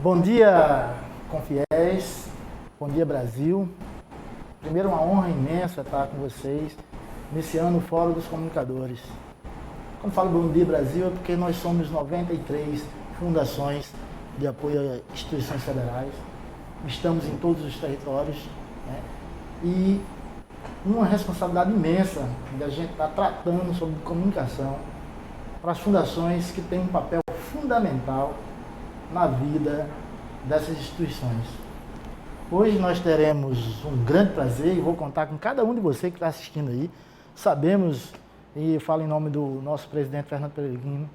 Bom dia, confiéis. Bom dia, Brasil. Primeiro, uma honra imensa estar com vocês nesse ano Fórum dos Comunicadores. Quando falo Bom Dia, Brasil, é porque nós somos 93 fundações de apoio a instituições federais. Estamos em todos os territórios, né? E uma responsabilidade imensa de a gente estar tratando sobre comunicação para as fundações que têm um papel fundamental na vida dessas instituições. Hoje nós teremos um grande prazer e vou contar com cada um de vocês que está assistindo aí. Sabemos, e eu falo em nome do nosso presidente Fernando Peregrino,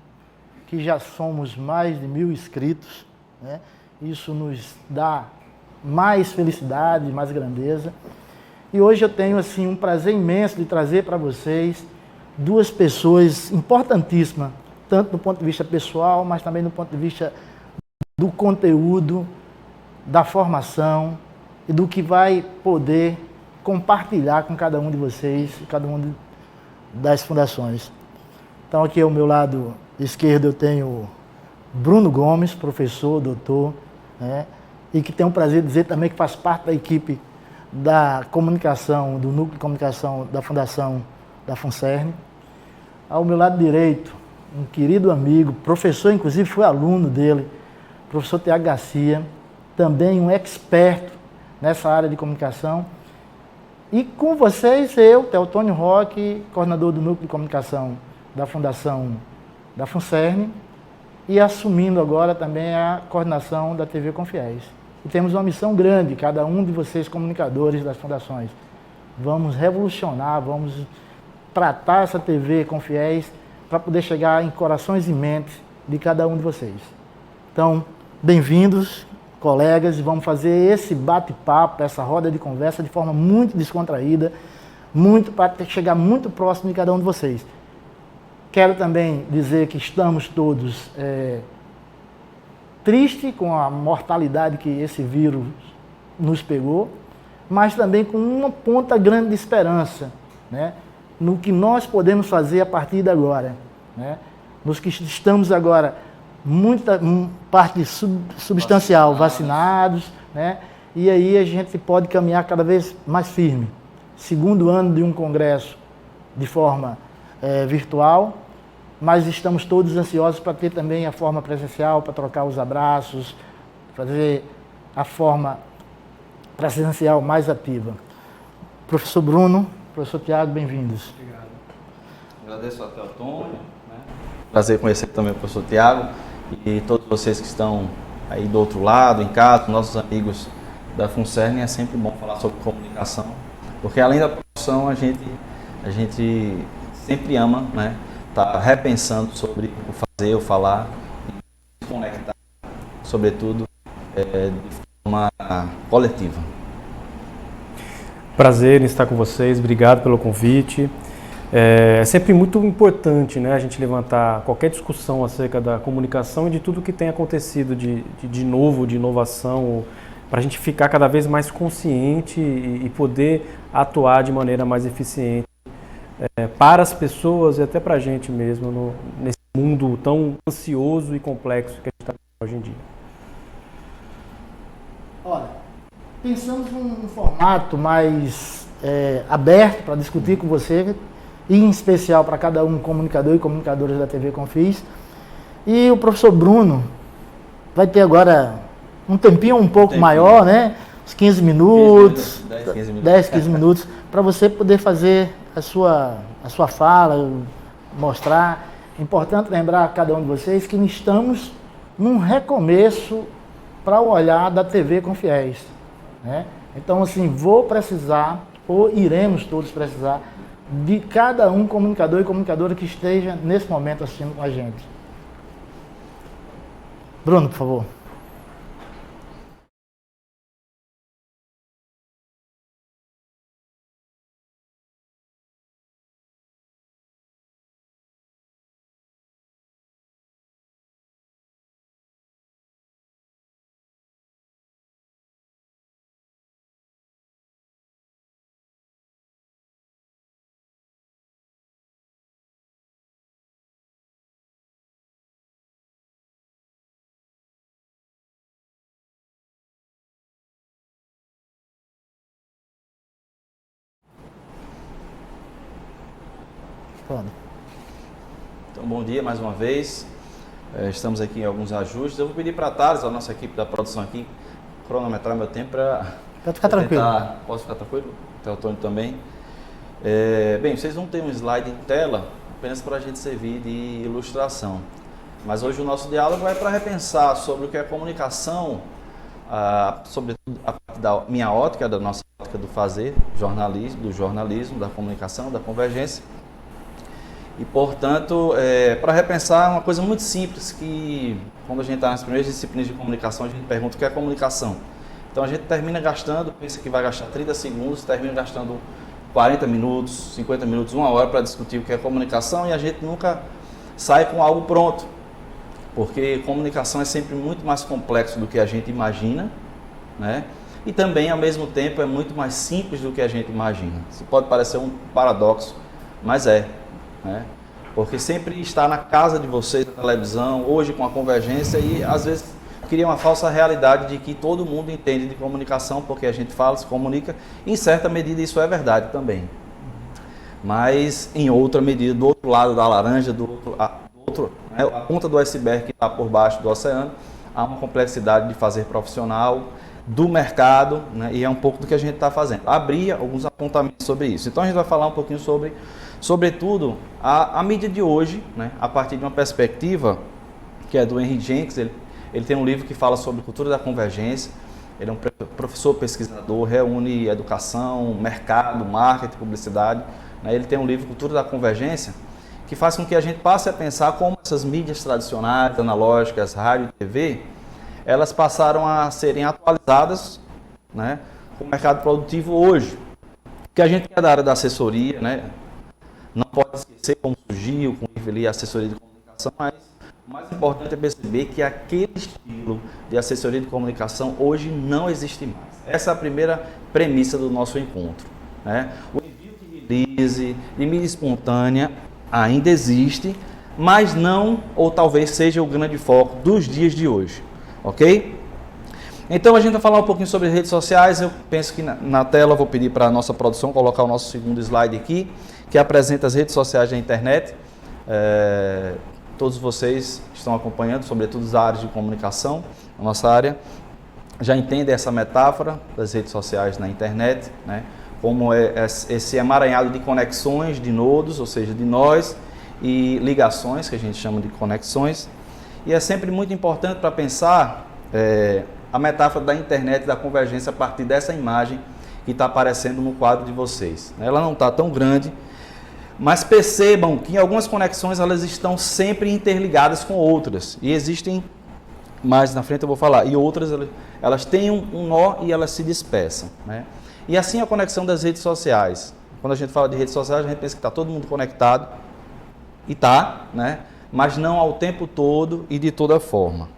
que já somos mais de 1.000 inscritos, né? Isso nos dá mais felicidade, mais grandeza. E hoje eu tenho assim um prazer imenso de trazer para vocês duas pessoas importantíssimas, tanto do ponto de vista pessoal, mas também do ponto de vista do conteúdo, da formação e do que vai poder compartilhar com cada um de vocês, cada um das fundações. Então aqui ao meu lado esquerdo eu tenho Bruno Gomes, professor, doutor, né, e que tem o prazer de dizer também que faz parte da equipe da comunicação, do núcleo de comunicação da Fundação da FUNCERN. Ao meu lado direito, um querido amigo, professor, inclusive fui aluno dele, professor Tiago Garcia, também um expert nessa área de comunicação. E com vocês, eu, Teotônio Roque, coordenador do núcleo de comunicação da Fundação da FUNCERN, e assumindo agora também a coordenação da TV Confiéis. E temos uma missão grande, cada um de vocês comunicadores das fundações. Vamos revolucionar, vamos tratar essa TV Confiéis para poder chegar em corações e mentes de cada um de vocês. Então, bem-vindos, colegas, e vamos fazer esse bate-papo, essa roda de conversa de forma muito descontraída, muito para chegar muito próximo de cada um de vocês. Quero também dizer que estamos todos tristes com a mortalidade que esse vírus nos pegou, mas também com uma ponta grande de esperança, né, no que nós podemos fazer a partir de agora, né, nos que estamos agora muita parte substancial vacinados, né, e aí a gente pode caminhar cada vez mais firme. Segundo ano de um congresso de forma virtual, mas estamos todos ansiosos para ter também a forma presencial, para trocar os abraços, fazer a forma presencial mais ativa. Professor Bruno, professor Tiago, bem-vindos. Obrigado. Agradeço ao Teotônio, né? Prazer conhecer também o professor Tiago e todos vocês que estão aí do outro lado, em casa, nossos amigos da FUNCERN. É sempre bom falar sobre comunicação, porque além da profissão a gente sempre ama, né? Tá repensando sobre o fazer, o falar, e se conectar, sobretudo, de forma coletiva. Prazer em estar com vocês, obrigado pelo convite. É sempre muito importante, né, a gente levantar qualquer discussão acerca da comunicação e de tudo que tem acontecido de novo, de inovação, para a gente ficar cada vez mais consciente e poder atuar de maneira mais eficiente para as pessoas e até para a gente mesmo, nesse mundo tão ansioso e complexo que a gente está hoje em dia. Olha, pensamos num formato mais aberto para discutir com você, e em especial para cada um comunicador e comunicadoras da TV Confis. E o professor Bruno vai ter agora um tempinho um pouco maior, né? Uns 15 minutos, 10, 15 minutos, para você poder fazer a sua fala, mostrar. É importante lembrar a cada um de vocês que estamos num recomeço para o olhar da TV Confiéis, né? Então, assim, vou precisar, ou iremos todos precisar, de cada um comunicador e comunicadora que esteja nesse momento assistindo com a gente. Bruno, por favor. Pode. Então, bom dia mais uma vez. Estamos aqui em alguns ajustes. Eu vou pedir para a Thales, a nossa equipe da produção aqui, cronometrar meu tempo para... Pode ficar tranquilo. Posso ficar tranquilo? O Antônio também. Bem, vocês vão ter um slide em tela apenas para a gente servir de ilustração. Mas hoje o nosso diálogo é para repensar sobre o que é comunicação, sobretudo a partir da minha ótica, da nossa ótica do fazer, do jornalismo, da comunicação, da convergência. E, portanto, para repensar uma coisa muito simples que, quando a gente está nas primeiras disciplinas de comunicação, a gente pergunta o que é comunicação. Então, a gente termina gastando, pensa que vai gastar 30 segundos, termina gastando 40 minutos, 50 minutos, 1 hora para discutir o que é comunicação e a gente nunca sai com algo pronto. Porque comunicação é sempre muito mais complexo do que a gente imagina, né? E também, ao mesmo tempo, é muito mais simples do que a gente imagina. Isso pode parecer um paradoxo, mas é. Né? Porque sempre está na casa de vocês, na televisão, hoje com a convergência, e às vezes cria uma falsa realidade de que todo mundo entende de comunicação, porque a gente fala, se comunica, e em certa medida isso é verdade também. Mas em outra medida, do outro lado da laranja, a ponta do iceberg que está por baixo do oceano, há uma complexidade de fazer profissional, do mercado, né? E é um pouco do que a gente está fazendo. Abrir alguns apontamentos sobre isso. Então a gente vai falar um pouquinho sobretudo, a mídia de hoje, né? A partir de uma perspectiva que é do Henry Jenkins. Ele tem um livro que fala sobre cultura da convergência. Ele é um professor pesquisador, reúne educação, mercado, marketing, publicidade. Né? Ele tem um livro, Cultura da Convergência, que faz com que a gente passe a pensar como essas mídias tradicionais, analógicas, rádio e TV, elas passaram a serem atualizadas, né, com o mercado produtivo hoje. Que a gente que é da área da assessoria, né, não pode esquecer como surgiu, como veio a assessoria de comunicação, mas o mais importante é perceber que aquele estilo de assessoria de comunicação hoje não existe mais. Essa é a primeira premissa do nosso encontro. Né? O envio de release, de mídia espontânea, ainda existe, mas não, ou talvez seja o grande foco dos dias de hoje. Ok? Então a gente vai falar um pouquinho sobre redes sociais. Eu penso que na tela eu vou pedir para a nossa produção colocar o nosso segundo slide aqui, que apresenta as redes sociais da internet. Todos vocês que estão acompanhando, sobretudo as áreas de comunicação, a nossa área, já entendem essa metáfora das redes sociais na internet, né? Como esse emaranhado de conexões, de nodos, ou seja, de nós, e ligações, que a gente chama de conexões. E é sempre muito importante para pensar a metáfora da internet e da convergência a partir dessa imagem que está aparecendo no quadro de vocês. Ela não está tão grande, mas percebam que algumas conexões elas estão sempre interligadas com outras. E existem, mais na frente eu vou falar, e outras elas têm um nó e elas se dispersam. Né? E assim a conexão das redes sociais. Quando a gente fala de redes sociais, a gente pensa que está todo mundo conectado, e está, né? Mas não ao tempo todo e de toda forma.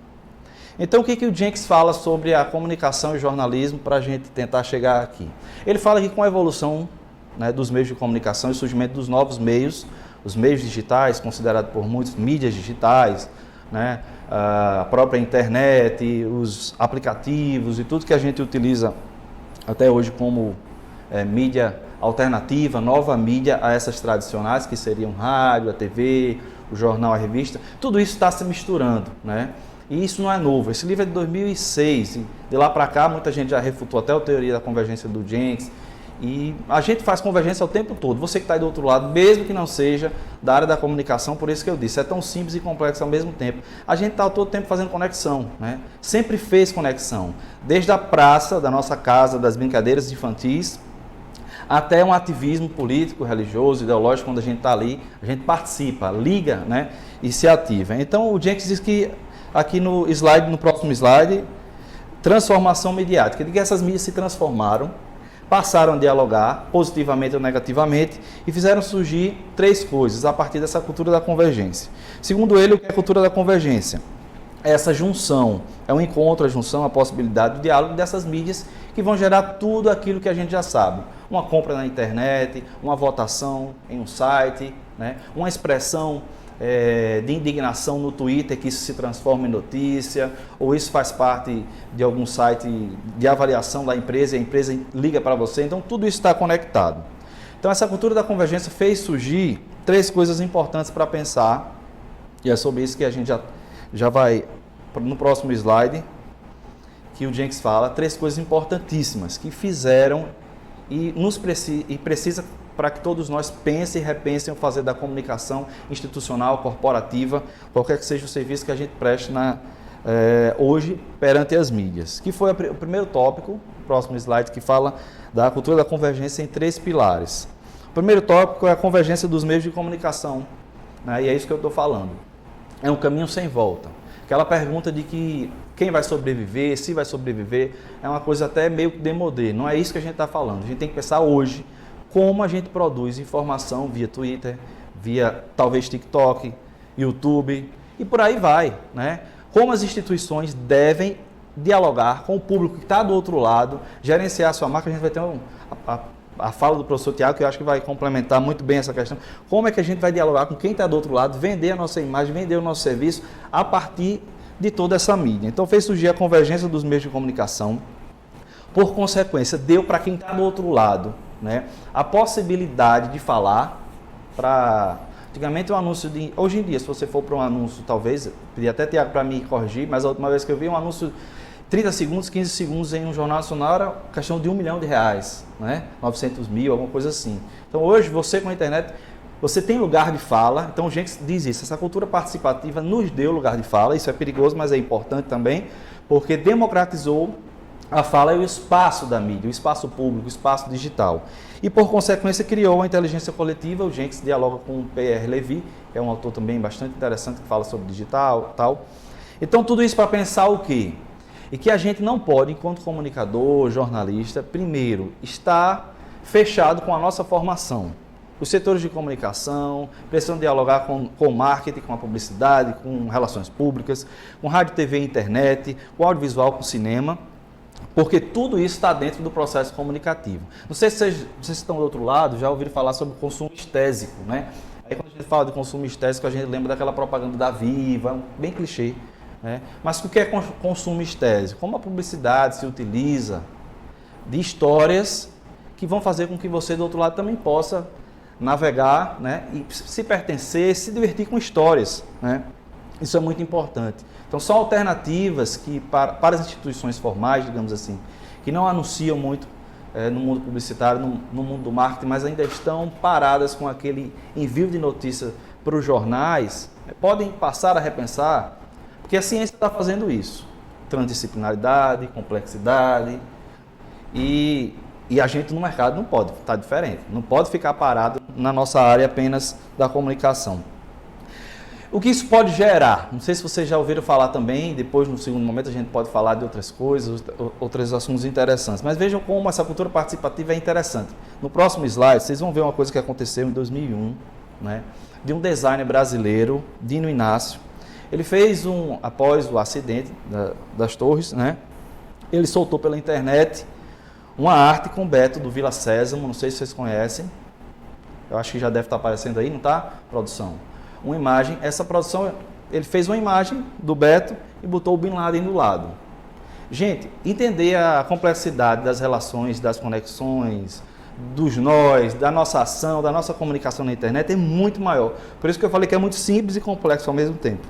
Então, o que o Jenkins fala sobre a comunicação e jornalismo para a gente tentar chegar aqui? Ele fala que com a evolução, né, dos meios de comunicação e o surgimento dos novos meios, os meios digitais, considerados por muitos mídias digitais, né, a própria internet, os aplicativos e tudo que a gente utiliza até hoje como mídia alternativa, nova mídia a essas tradicionais, que seriam rádio, a TV, o jornal, a revista, tudo isso está se misturando, né? E isso não é novo. Esse livro é de 2006, e de lá para cá muita gente já refutou até a teoria da convergência do Jenkins, e a gente faz convergência o tempo todo. Você que está aí do outro lado, mesmo que não seja da área da comunicação, por isso que eu disse, é tão simples e complexo ao mesmo tempo. A gente está todo o tempo fazendo conexão, né? Sempre fez conexão, desde a praça da nossa casa, das brincadeiras infantis, até um ativismo político, religioso, ideológico. Quando a gente está ali, a gente participa, liga, né, e se ativa. Então o Jenkins diz que aqui no próximo slide, transformação mediática, de que essas mídias se transformaram, passaram a dialogar positivamente ou negativamente e fizeram surgir 3 coisas a partir dessa cultura da convergência. Segundo ele, o que é a cultura da convergência? É essa junção, é um encontro, a junção, a possibilidade do diálogo dessas mídias que vão gerar tudo aquilo que a gente já sabe. Uma compra na internet, uma votação em um site, né? Uma expressão de indignação no Twitter, que isso se transforma em notícia, ou isso faz parte de algum site de avaliação da empresa e a empresa liga para você. Então tudo isso está conectado. Então essa cultura da convergência fez surgir 3 coisas importantes para pensar, e é sobre isso que a gente já vai no próximo slide, que o Jenkins fala, 3 coisas importantíssimas que fizeram e precisa para que todos nós pensem e repensem o fazer da comunicação institucional, corporativa, qualquer que seja o serviço que a gente preste hoje perante as mídias. Que foi o primeiro tópico, o próximo slide, que fala da cultura da convergência em 3 pilares. O primeiro tópico é a convergência dos meios de comunicação, né? E é isso que eu estou falando. É um caminho sem volta. Aquela pergunta de que quem vai sobreviver, se vai sobreviver, é uma coisa até meio demodê. Não é isso que a gente está falando. A gente tem que pensar hoje como a gente produz informação via Twitter, via talvez TikTok, YouTube e por aí vai, né? Como as instituições devem dialogar com o público que está do outro lado, gerenciar a sua marca. A gente vai ter a fala do professor Tiago, que eu acho que vai complementar muito bem essa questão. Como é que a gente vai dialogar com quem está do outro lado, vender a nossa imagem, vender o nosso serviço a partir de toda essa mídia. Então fez surgir a convergência dos meios de comunicação. Por consequência, deu para quem está do outro lado, né, a possibilidade de falar para... Antigamente um anúncio de... Hoje em dia, se você for para um anúncio, talvez, pedi até Tiago para me corrigir, mas a última vez que eu vi um anúncio 30 segundos, 15 segundos em um jornal nacional era questão de R$1 milhão, né? 900 mil, alguma coisa assim. Então hoje, você com a internet, você tem lugar de fala. Então, gente diz isso, essa cultura participativa nos deu lugar de fala. Isso é perigoso, mas é importante também, porque democratizou a fala e o espaço da mídia, o espaço público, o espaço digital. E, por consequência, criou a inteligência coletiva. O Jenkins dialoga com o Pierre Levy, que é um autor também bastante interessante, que fala sobre digital e tal. Então, tudo isso para pensar o quê? E que a gente não pode, enquanto comunicador, jornalista, primeiro, estar fechado com a nossa formação. Os setores de comunicação precisam dialogar com o marketing, com a publicidade, com relações públicas, com rádio, TV e internet, com audiovisual, com cinema, porque tudo isso está dentro do processo comunicativo. Não sei se vocês estão do outro lado, já ouviram falar sobre consumo estésico, né? Aí quando a gente fala de consumo estésico, a gente lembra daquela propaganda da Viva, bem clichê, né? Mas o que é consumo estésico? Como a publicidade se utiliza de histórias que vão fazer com que você do outro lado também possa navegar, né? E se pertencer, se divertir com histórias, né? Isso é muito importante. Então, são alternativas que, para as instituições formais, digamos assim, que não anunciam muito no mundo publicitário, no mundo do marketing, mas ainda estão paradas com aquele envio de notícias para os jornais, podem passar a repensar, porque a ciência está fazendo isso. Transdisciplinaridade, complexidade, e a gente no mercado não pode estar diferente, não pode ficar parado na nossa área apenas da comunicação. O que isso pode gerar? Não sei se vocês já ouviram falar também, depois no segundo momento a gente pode falar de outras coisas, outros assuntos interessantes, mas vejam como essa cultura participativa é interessante. No próximo slide vocês vão ver uma coisa que aconteceu em 2001, né, de um designer brasileiro, Dino Inácio. Ele fez após o acidente das torres, né, ele soltou pela internet uma arte com Beto do Vila Sésamo, não sei se vocês conhecem, eu acho que já deve estar aparecendo aí, não está, produção? Uma imagem, essa produção, ele fez uma imagem do Beto e botou o Bin Laden do lado. Gente, entender a complexidade das relações, das conexões, dos nós, da nossa ação, da nossa comunicação na internet é muito maior. Por isso que eu falei que é muito simples e complexo ao mesmo tempo.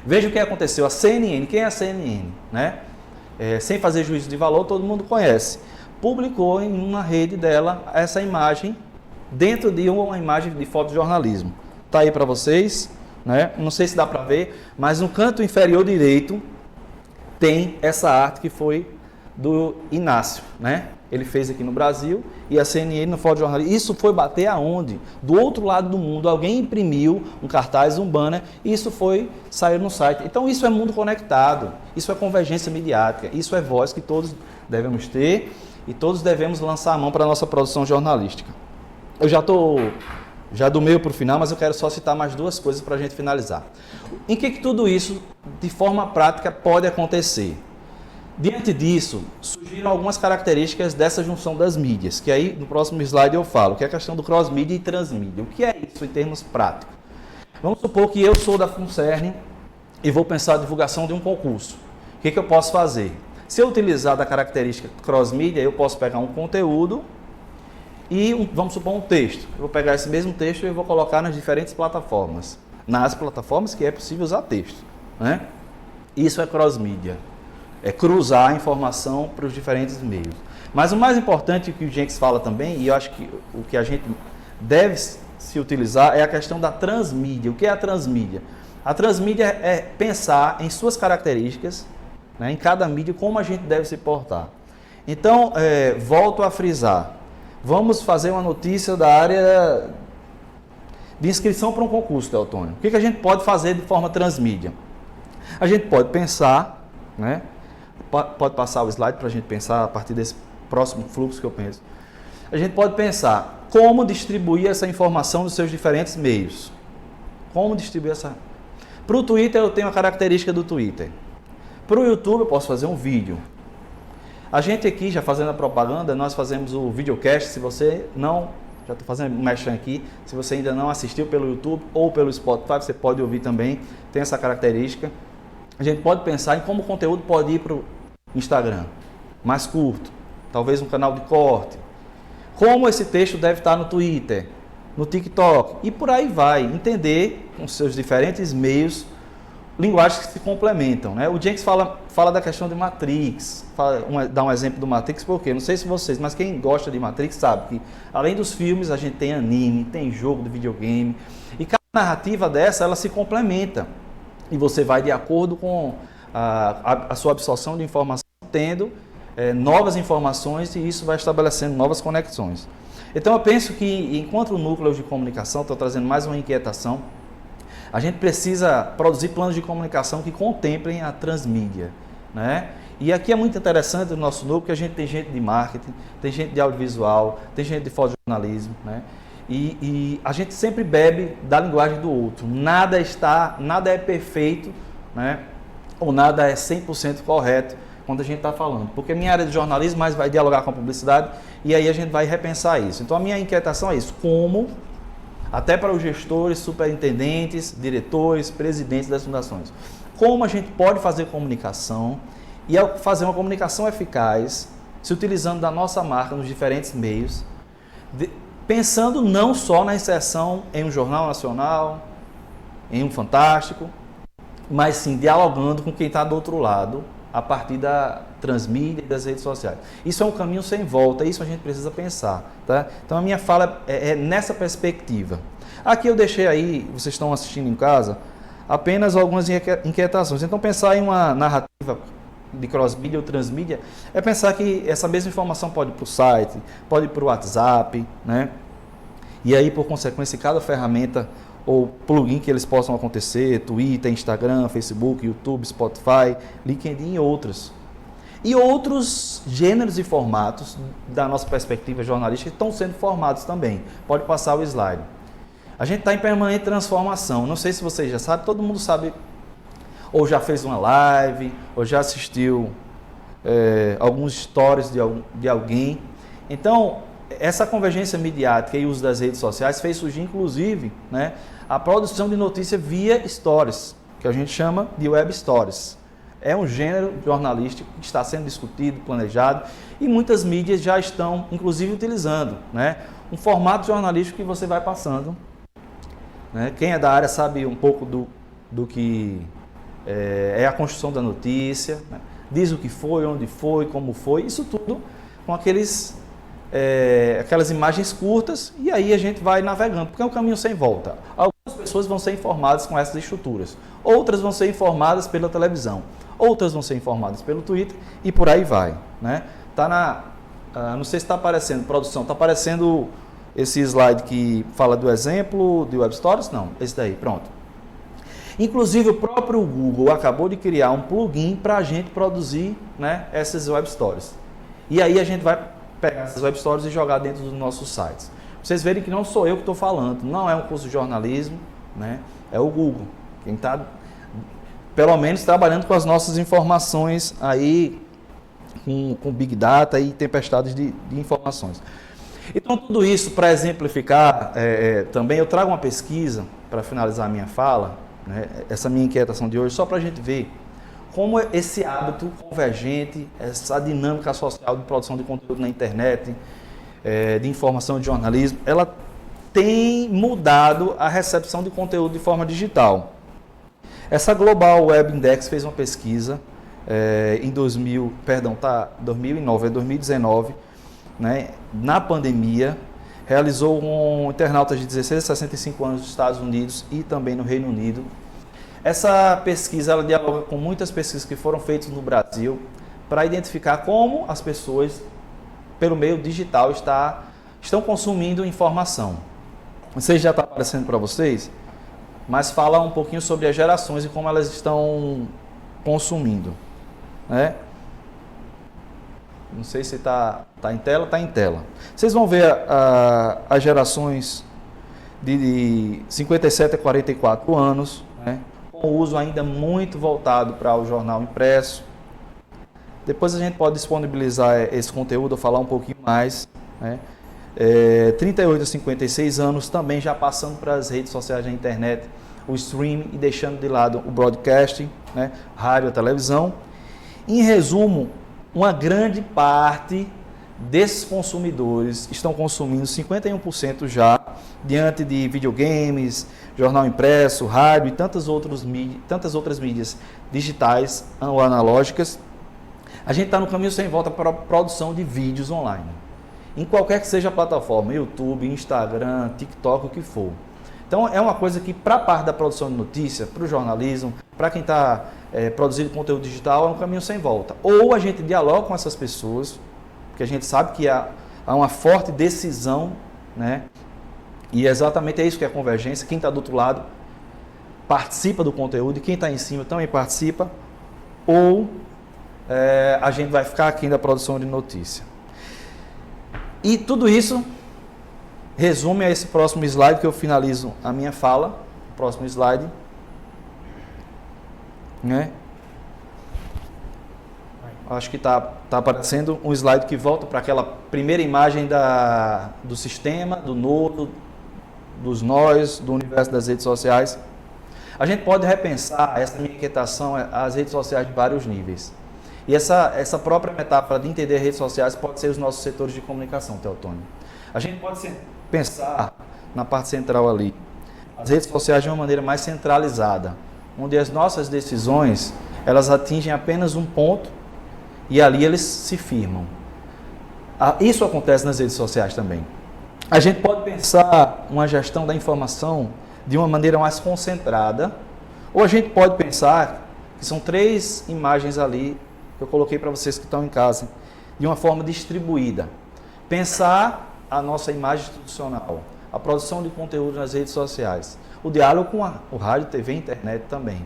Veja o que aconteceu. A CNN, quem é a CNN? Né? Sem fazer juízo de valor, todo mundo conhece. Publicou em uma rede dela essa imagem dentro de uma imagem de fotojornalismo. Está aí para vocês, né? Não sei se dá para ver, mas no canto inferior direito tem essa arte que foi do Inácio, né? Ele fez aqui no Brasil e a CNN no fotojornalismo. Isso foi bater aonde? Do outro lado do mundo, alguém imprimiu um cartaz, um banner, e isso saiu no site. Então isso é mundo conectado, isso é convergência midiática, isso é voz que todos devemos ter e todos devemos lançar a mão para a nossa produção jornalística. Eu já estou do meio para o final, mas eu quero só citar mais 2 coisas para a gente finalizar. Em que tudo isso, de forma prática, pode acontecer? Diante disso, surgiram algumas características dessa junção das mídias, que aí no próximo slide eu falo, que é a questão do cross-mídia e transmídia. O que é isso em termos práticos? Vamos supor que eu sou da FUNCERN e vou pensar a divulgação de um concurso. O que eu posso fazer? Se eu utilizar da característica cross-mídia, eu posso pegar um conteúdo e vamos supor um texto. Eu vou pegar esse mesmo texto e vou colocar nas diferentes plataformas. Nas plataformas que é possível usar texto, né? Isso é cross-mídia. É cruzar a informação para os diferentes meios. Mas o mais importante que o Jenkins fala também, e eu acho que o que a gente deve se utilizar é a questão da transmídia. O que é a transmídia? A transmídia é pensar em suas características, né, em cada mídia, como a gente deve se portar. Então, volto a frisar. Vamos fazer uma notícia da área de inscrição para um concurso, Teotônio. O que a gente pode fazer de forma transmídia? A gente pode pensar, né? Pode passar o slide para a gente pensar a partir desse próximo fluxo que eu penso. A gente pode pensar como distribuir essa informação nos seus diferentes meios. Como distribuir essa... Para o Twitter eu tenho a característica do Twitter. Para o YouTube eu posso fazer um vídeo. A gente aqui, já fazendo a propaganda, nós fazemos o videocast. Se você não... Já estou fazendo um merchan aqui. Se você ainda não assistiu pelo YouTube ou pelo Spotify, você pode ouvir também. Tem essa característica. A gente pode pensar em como o conteúdo pode ir para o Instagram. Mais curto. Talvez um canal de corte. Como esse texto deve estar no Twitter, no TikTok. E por aí vai. Entender com seus diferentes meios, linguagens que se complementam, né? O Jenkins fala da questão de Matrix, dá um exemplo do Matrix, porque não sei se vocês, mas quem gosta de Matrix sabe que além dos filmes a gente tem anime, tem jogo de videogame, e cada narrativa dessa ela se complementa, e você vai de acordo com a sua absorção de informação, tendo novas informações, e isso vai estabelecendo novas conexões. Então eu penso que enquanto núcleos de comunicação, estou trazendo mais uma inquietação, a gente precisa produzir planos de comunicação que contemplem a transmídia, né? E aqui é muito interessante o nosso núcleo, porque a gente tem gente de marketing, tem gente de audiovisual, tem gente de fotojornalismo, né? E a gente sempre bebe da linguagem do outro. Nada é perfeito, né? Ou nada é 100% correto quando a gente está falando. Porque minha área de jornalismo mais vai dialogar com a publicidade e aí a gente vai repensar isso. Então a minha inquietação é isso. Como... até para os gestores, superintendentes, diretores, presidentes das fundações. Como a gente pode fazer comunicação e fazer uma comunicação eficaz, se utilizando da nossa marca nos diferentes meios, pensando não só na inserção em um jornal nacional, em um Fantástico, mas sim dialogando com quem está do outro lado, a partir da transmídia e das redes sociais. Isso é um caminho sem volta, isso a gente precisa pensar, tá? Então a minha fala é nessa perspectiva. Aqui eu deixei aí, vocês estão assistindo em casa, apenas algumas inquietações. Então pensar em uma narrativa de cross-mídia ou transmídia é pensar que essa mesma informação pode ir para o site, pode ir para o WhatsApp, né? E aí, por consequência, cada ferramenta ou plugin que eles possam acontecer, Twitter, Instagram, Facebook, YouTube, Spotify, LinkedIn e outras. E outros gêneros e formatos, da nossa perspectiva jornalística, estão sendo formados também. Pode passar o slide. A gente está em permanente transformação. Não sei se vocês já sabem, todo mundo sabe, ou já fez uma live, ou já assistiu alguns stories de alguém. Então, essa convergência midiática e uso das redes sociais fez surgir, inclusive, né, a produção de notícia via stories, que a gente chama de web stories. É um gênero jornalístico que está sendo discutido, planejado, e muitas mídias já estão, inclusive, utilizando, né, um formato jornalístico que você vai passando. Né? Quem é da área sabe um pouco do que é a construção da notícia, né? Diz o que foi, onde foi, como foi, isso tudo com aquelas imagens curtas, e aí a gente vai navegando, porque é um caminho sem volta. Algumas pessoas vão ser informadas com essas estruturas, outras vão ser informadas pela televisão, outras vão ser informadas pelo Twitter e por aí vai, né? Não sei se está aparecendo, produção, está aparecendo esse slide que fala do exemplo de Web Stories? Não, esse daí, pronto. Inclusive o próprio Google acabou de criar um plugin para a gente produzir, né, essas Web Stories. E aí a gente vai pegar essas Web Stories e jogar dentro dos nossos sites. Vocês verem que não sou eu que estou falando, não é um curso de jornalismo, né? É o Google, quem está, pelo menos, trabalhando com as nossas informações aí, com Big Data e tempestades de informações. Então, tudo isso para exemplificar, também eu trago uma pesquisa, para finalizar a minha fala, né, essa minha inquietação de hoje, só para a gente ver como esse hábito convergente, essa dinâmica social de produção de conteúdo na internet, de informação de jornalismo, ela tem mudado a recepção de conteúdo de forma digital. Essa Global Web Index fez uma pesquisa em 2019, né, na pandemia, realizou um internauta de 16 a 65 anos nos Estados Unidos e também no Reino Unido. Essa pesquisa ela dialoga com muitas pesquisas que foram feitas no Brasil para identificar como as pessoas, pelo meio digital, estão consumindo informação. Não sei se já está aparecendo para vocês, mas fala um pouquinho sobre as gerações e como elas estão consumindo, né? Não sei se está em tela, está em tela. Vocês vão ver as gerações de 57 a 44 anos, né? Com uso ainda muito voltado para o jornal impresso. Depois a gente pode disponibilizar esse conteúdo, falar um pouquinho mais, né? 38 a 56 anos, também já passando para as redes sociais da internet, o streaming e deixando de lado o broadcasting, né? Rádio, a televisão. Em resumo, uma grande parte desses consumidores estão consumindo 51% já diante de videogames, jornal impresso, rádio e tantas outras mídias digitais ou analógicas. A gente está no caminho sem volta para a produção de vídeos online, em qualquer que seja a plataforma, YouTube, Instagram, TikTok, o que for. Então é uma coisa que para a parte da produção de notícia, para o jornalismo, para quem está produzindo conteúdo digital, é um caminho sem volta. Ou a gente dialoga com essas pessoas, porque a gente sabe que há uma forte decisão, né? E exatamente é isso que é a convergência. Quem está do outro lado participa do conteúdo e quem está em cima também participa. Ou a gente vai ficar aqui na produção de notícia. E tudo isso resume a esse próximo slide que eu finalizo a minha fala. Próximo slide. Né? Acho que está aparecendo um slide que volta para aquela primeira imagem do sistema, do nodo, dos nós, do universo das redes sociais. A gente pode repensar essa minha inquietação às redes sociais de vários níveis. E essa própria metáfora de entender redes sociais pode ser os nossos setores de comunicação, Teotônio. A gente pode pensar na parte central ali, as redes sociais de uma maneira mais centralizada, onde as nossas decisões, elas atingem apenas um ponto e ali eles se firmam. Isso acontece nas redes sociais também. A gente pode pensar uma gestão da informação de uma maneira mais concentrada, ou a gente pode pensar que são 3 imagens ali que eu coloquei para vocês que estão em casa, de uma forma distribuída. Pensar a nossa imagem institucional, a produção de conteúdo nas redes sociais, o diálogo com o rádio, TV e internet também.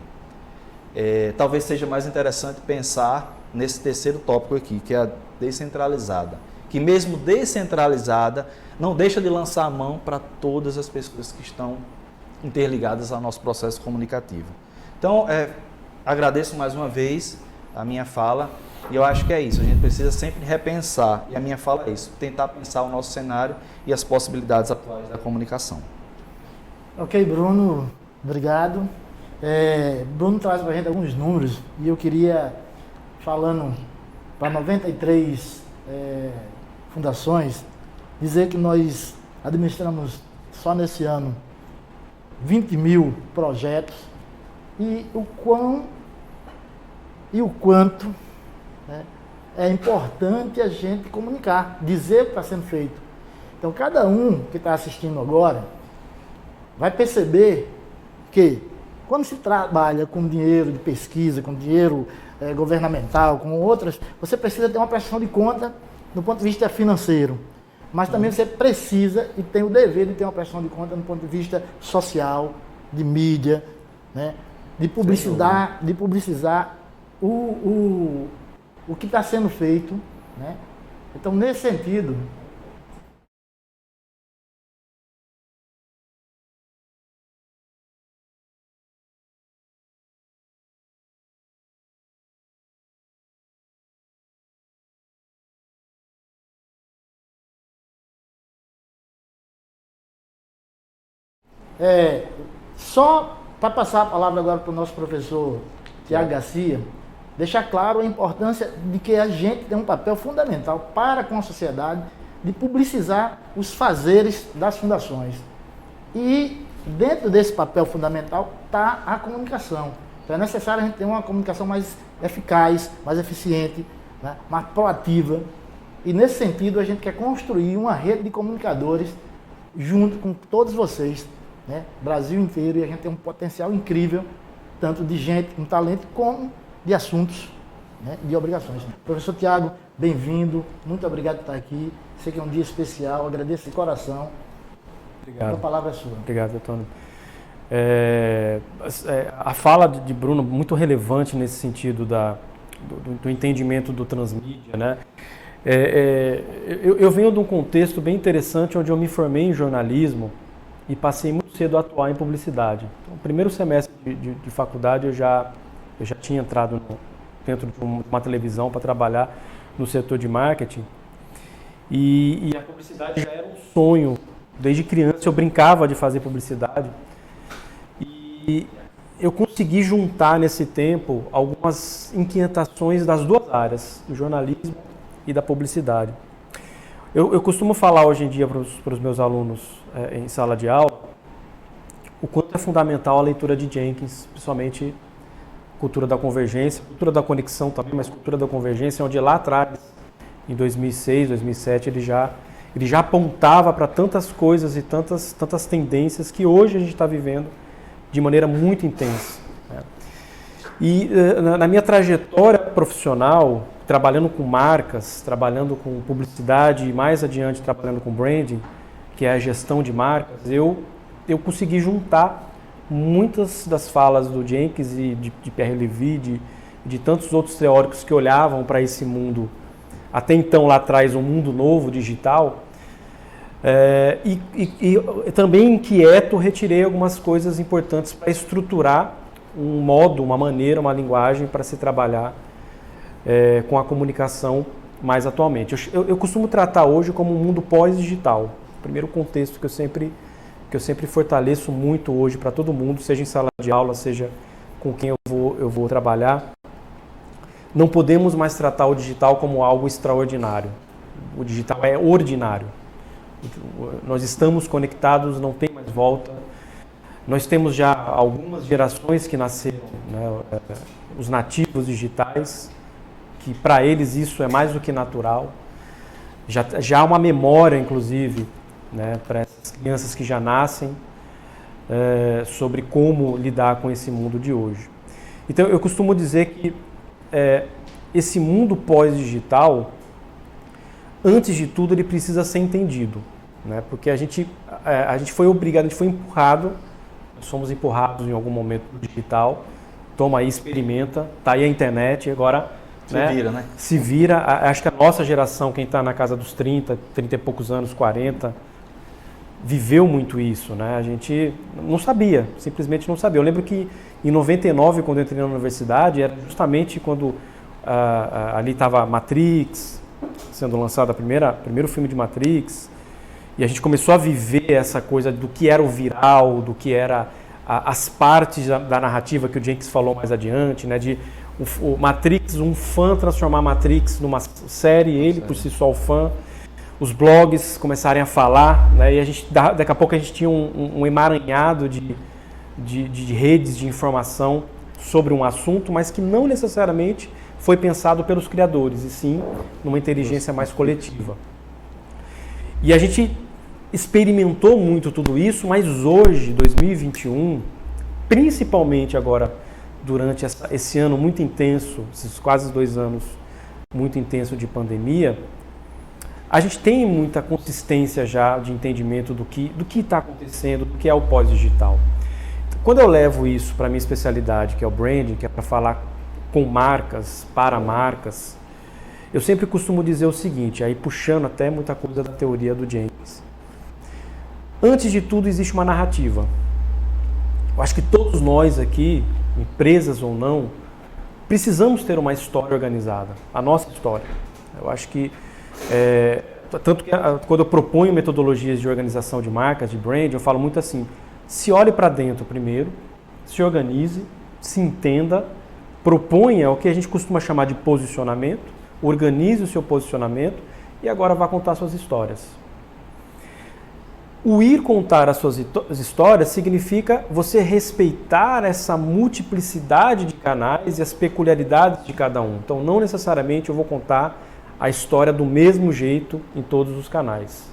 Talvez seja mais interessante pensar nesse terceiro tópico aqui, que é a descentralizada, que mesmo descentralizada não deixa de lançar a mão para todas as pessoas que estão interligadas ao nosso processo comunicativo. Então, agradeço mais uma vez a minha fala e eu acho que é isso, a gente precisa sempre repensar, e a minha fala é isso, tentar pensar o nosso cenário e as possibilidades atuais da comunicação. Ok, Bruno, obrigado. Bruno traz para a gente alguns números e eu queria, falando para 93 fundações, dizer que nós administramos só nesse ano 20 mil projetos e o quanto, né, é importante a gente comunicar, dizer o que está sendo feito. Então, cada um que está assistindo agora vai perceber que, quando se trabalha com dinheiro de pesquisa, com dinheiro governamental, com outras, você precisa ter uma prestação de conta do ponto de vista financeiro. Mas também você precisa e tem o dever de ter uma prestação de conta do ponto de vista social, de mídia, né, de publicidade, de publicizar o que está sendo feito, né? Então, nesse sentido, só para passar a palavra agora para o nosso professor Tiago Garcia, deixar claro a importância de que a gente tem um papel fundamental para com a sociedade de publicizar os fazeres das fundações. E dentro desse papel fundamental está a comunicação. Então é necessário a gente ter uma comunicação mais eficaz, mais eficiente, né, mais proativa. E nesse sentido a gente quer construir uma rede de comunicadores junto com todos vocês, né, Brasil inteiro, e a gente tem um potencial incrível, tanto de gente com talento como de assuntos, né, de obrigações. Professor Tiago, bem-vindo, muito obrigado por estar aqui. Sei que é um dia especial, agradeço de coração. Obrigado. A palavra é sua. Obrigado, Antônio. A fala de Bruno muito relevante nesse sentido do entendimento do transmídia, né? Eu venho de um contexto bem interessante onde eu me formei em jornalismo e passei muito cedo a atuar em publicidade. Então, no primeiro semestre de faculdade eu já tinha entrado dentro de uma televisão para trabalhar no setor de marketing e a publicidade já era um sonho. Desde criança eu brincava de fazer publicidade e eu consegui juntar nesse tempo algumas inquietações das duas áreas, do jornalismo e da publicidade. Eu costumo falar hoje em dia para os meus alunos em sala de aula o quanto é fundamental a leitura de Jenkins, principalmente cultura da convergência, cultura da conexão também, mas cultura da convergência, onde lá atrás, em 2006, 2007, ele já apontava para tantas coisas e tantas tendências que hoje a gente está vivendo de maneira muito intensa. Né? E na minha trajetória profissional, trabalhando com marcas, trabalhando com publicidade e mais adiante trabalhando com branding, que é a gestão de marcas, eu consegui juntar muitas das falas do Jenkins e de Pierre Levy, de tantos outros teóricos que olhavam para esse mundo, até então lá atrás, um mundo novo, digital, e também inquieto retirei algumas coisas importantes para estruturar um modo, uma maneira, uma linguagem para se trabalhar com a comunicação mais atualmente. Eu costumo tratar hoje como um mundo pós-digital. Primeiro contexto que eu sempre fortaleço muito hoje para todo mundo, seja em sala de aula, seja com quem eu vou trabalhar. Não podemos mais tratar o digital como algo extraordinário. O digital é ordinário. Nós estamos conectados, não tem mais volta. Nós temos já algumas gerações que nasceram, né, os nativos digitais, que para eles isso é mais do que natural. Já há uma memória, inclusive, né, para essas crianças que já nascem, sobre como lidar com esse mundo de hoje. Então, eu costumo dizer que esse mundo pós-digital, antes de tudo, ele precisa ser entendido, né? Porque a gente foi obrigado, a gente foi empurrado, nós fomos empurrados em algum momento no digital. Toma aí, experimenta, tá aí a internet, agora se vira. Acho que a nossa geração, quem está na casa dos 30 e poucos anos, 40, viveu muito isso, né? A gente não sabia, simplesmente não sabia. Eu lembro que em 99, quando eu entrei na universidade, era justamente quando ali estava Matrix, sendo lançado primeiro filme de Matrix, e a gente começou a viver essa coisa do que era o viral, do que era as partes da narrativa que o Jenkins falou mais adiante, né? De o Matrix, um fã transformar Matrix numa série, ele por si só o fã, os blogs começarem a falar, né? E daqui a pouco a gente tinha um emaranhado de redes de informação sobre um assunto, mas que não necessariamente foi pensado pelos criadores, e sim numa inteligência mais coletiva. E a gente experimentou muito tudo isso, mas hoje, 2021, principalmente agora, durante esse ano muito intenso, esses quase 2 anos muito intenso de pandemia, a gente tem muita consistência já de entendimento do que está acontecendo, do que é o pós-digital. Quando eu levo isso para a minha especialidade, que é o branding, que é para falar com marcas, para marcas, eu sempre costumo dizer o seguinte, aí puxando até muita coisa da teoria do Jenkins. Antes de tudo, existe uma narrativa. Eu acho que todos nós aqui, empresas ou não, precisamos ter uma história organizada, a nossa história. Eu acho que, tanto que quando eu proponho metodologias de organização de marcas, de brand, eu falo muito assim, se olhe para dentro primeiro, se organize, se entenda, proponha o que a gente costuma chamar de posicionamento, organize o seu posicionamento e agora vá contar suas histórias. O ir contar as suas histórias significa você respeitar essa multiplicidade de canais e as peculiaridades de cada um. Então, não necessariamente eu vou contar a história do mesmo jeito em todos os canais.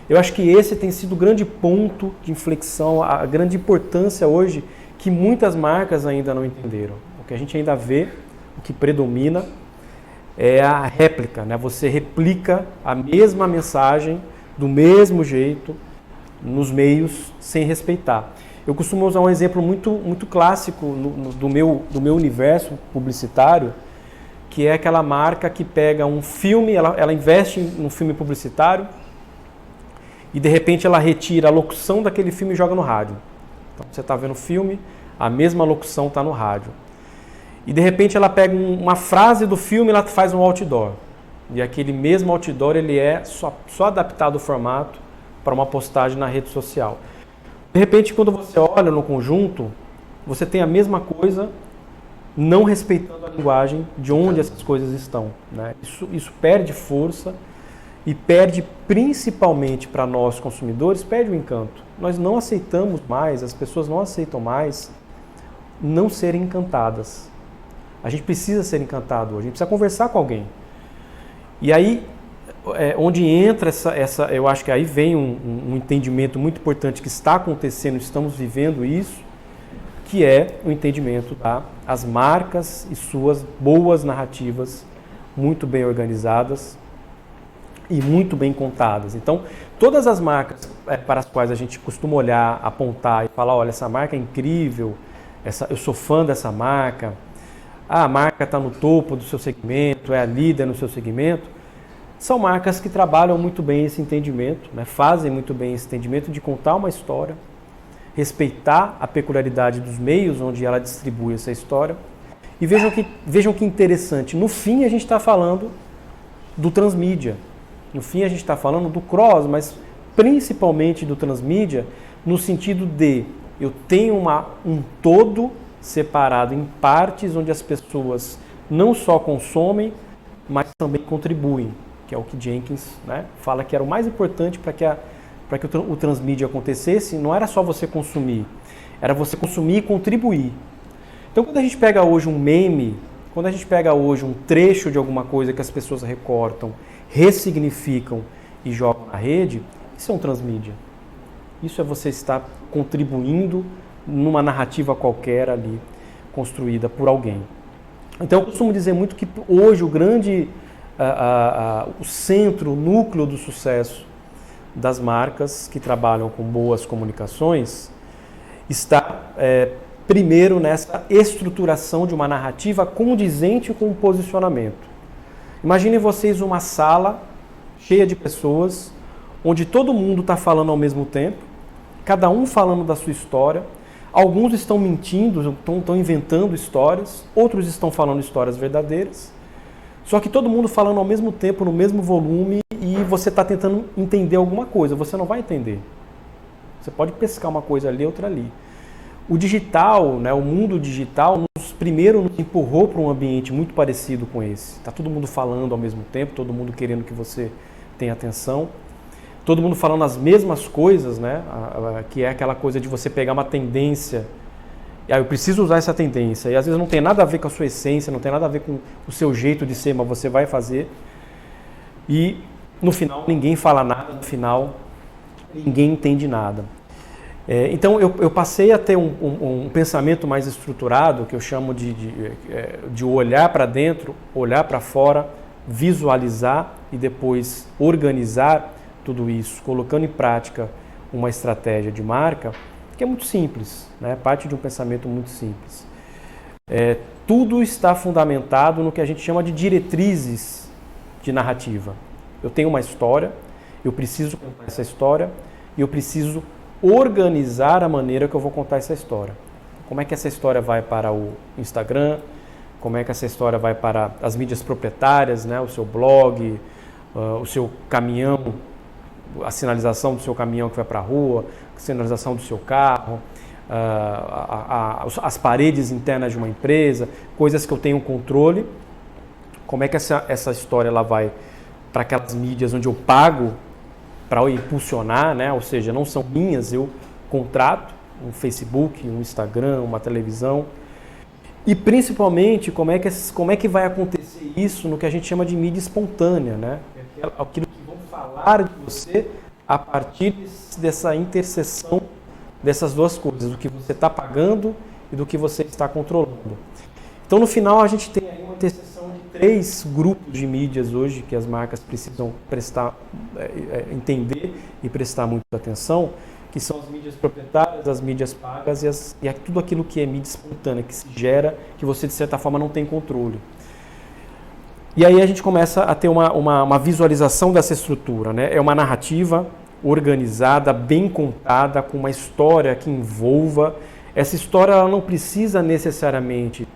Eu acho que esse tem sido o grande ponto de inflexão, a grande importância hoje que muitas marcas ainda não entenderam. O que a gente ainda vê, o que predomina, é a réplica, né? Você replica a mesma mensagem do mesmo jeito nos meios sem respeitar. Eu costumo usar um exemplo muito clássico do meu universo publicitário, que é aquela marca que pega um filme, ela investe num filme publicitário e de repente ela retira a locução daquele filme e joga no rádio. Então você está vendo o filme, a mesma locução está no rádio. E de repente ela pega uma frase do filme e ela faz um outdoor. E aquele mesmo outdoor ele é só adaptado o formato para uma postagem na rede social. De repente, quando você olha no conjunto, você tem a mesma coisa, não respeitando a linguagem de onde essas coisas estão, né? Isso perde força e perde principalmente para nós consumidores, perde o encanto. Nós não aceitamos mais, as pessoas não aceitam mais não serem encantadas. A gente precisa ser encantado hoje, a gente precisa conversar com alguém. E aí, onde entra eu acho que aí vem um entendimento muito importante que está acontecendo, estamos vivendo isso, que é o entendimento das marcas e suas boas narrativas, muito bem organizadas e muito bem contadas. Então, todas as marcas para as quais a gente costuma olhar, apontar e falar, olha, essa marca é incrível, eu sou fã dessa marca, a marca está no topo do seu segmento, é a líder no seu segmento, são marcas que trabalham muito bem esse entendimento, né? Fazem muito bem esse entendimento de contar uma história, respeitar a peculiaridade dos meios onde ela distribui essa história. E vejam que interessante, no fim a gente está falando do transmídia, no fim a gente está falando do cross, mas principalmente do transmídia, no sentido de eu tenho um todo separado em partes onde as pessoas não só consomem, mas também contribuem, que é o que Jenkins, né, fala que era o mais importante para que o transmídia acontecesse. Não era só você consumir, era você consumir e contribuir. Então, quando a gente pega hoje um meme, quando a gente pega hoje um trecho de alguma coisa que as pessoas recortam, ressignificam e jogam na rede, isso é um transmídia. Isso é você estar contribuindo numa narrativa qualquer ali, construída por alguém. Então, eu costumo dizer muito que hoje o grande, o centro, o núcleo do sucesso das marcas que trabalham com boas comunicações está, primeiro, nessa estruturação de uma narrativa condizente com o posicionamento. Imaginem vocês uma sala cheia de pessoas, onde todo mundo está falando ao mesmo tempo, cada um falando da sua história. Alguns estão mentindo, estão inventando histórias, outros estão falando histórias verdadeiras. Só que todo mundo falando ao mesmo tempo, no mesmo volume, e você está tentando entender alguma coisa, você não vai entender. Você pode pescar uma coisa ali, outra ali. O digital, né, o mundo digital, primeiro nos empurrou para um ambiente muito parecido com esse. Está todo mundo falando ao mesmo tempo, todo mundo querendo que você tenha atenção. Todo mundo falando as mesmas coisas, né? Que é aquela coisa de você pegar uma tendência. Eu preciso usar essa tendência. E às vezes não tem nada a ver com a sua essência, não tem nada a ver com o seu jeito de ser, mas você vai fazer. E no final ninguém fala nada, no final ninguém entende nada. Então eu passei a ter um pensamento mais estruturado, que eu chamo de olhar para dentro, olhar para fora, visualizar e depois organizar tudo isso, colocando em prática uma estratégia de marca que é muito simples, né? Parte de um pensamento muito simples. Tudo está fundamentado no que a gente chama de diretrizes de narrativa. Eu tenho uma história, eu preciso contar essa história e eu preciso organizar a maneira que eu vou contar essa história. Como é que essa história vai para o Instagram, como é que essa história vai para as mídias proprietárias, né? O seu blog, o seu caminhão, a sinalização do seu caminhão que vai para a rua, a sinalização do seu carro, as paredes internas de uma empresa, coisas que eu tenho controle. Como é que essa história ela vai para aquelas mídias onde eu pago para impulsionar, né? Ou seja, não são minhas, eu contrato um Facebook, um Instagram, uma televisão. E principalmente, como é que vai acontecer isso no que a gente chama de mídia espontânea, né? Aquilo que vão falar de você a partir dessa interseção dessas duas coisas, do que você está pagando e do que você está controlando. Então, no final, a gente tem aí uma interseção de 3 grupos de mídias hoje que as marcas precisam entender e prestar muita atenção, que são as mídias proprietárias, as mídias pagas e tudo aquilo que é mídia espontânea, que se gera, que você, de certa forma, não tem controle. E aí a gente começa a ter uma visualização dessa estrutura, né? É uma narrativa organizada, bem contada, com uma história que envolva. Essa história ela não precisa necessariamente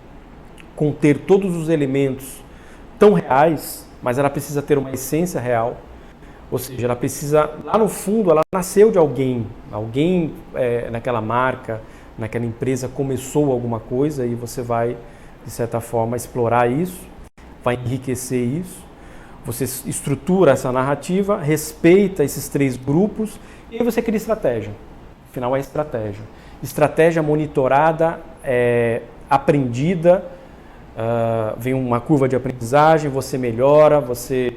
conter todos os elementos tão reais, mas ela precisa ter uma essência real. Ou seja, ela precisa, lá no fundo, ela nasceu de alguém. Alguém naquela marca, naquela empresa começou alguma coisa e você vai, de certa forma, explorar isso, vai enriquecer isso. Você estrutura essa narrativa, respeita esses 3 grupos e aí você cria estratégia. Afinal, é estratégia. Estratégia monitorada, aprendida, vem uma curva de aprendizagem, você melhora, você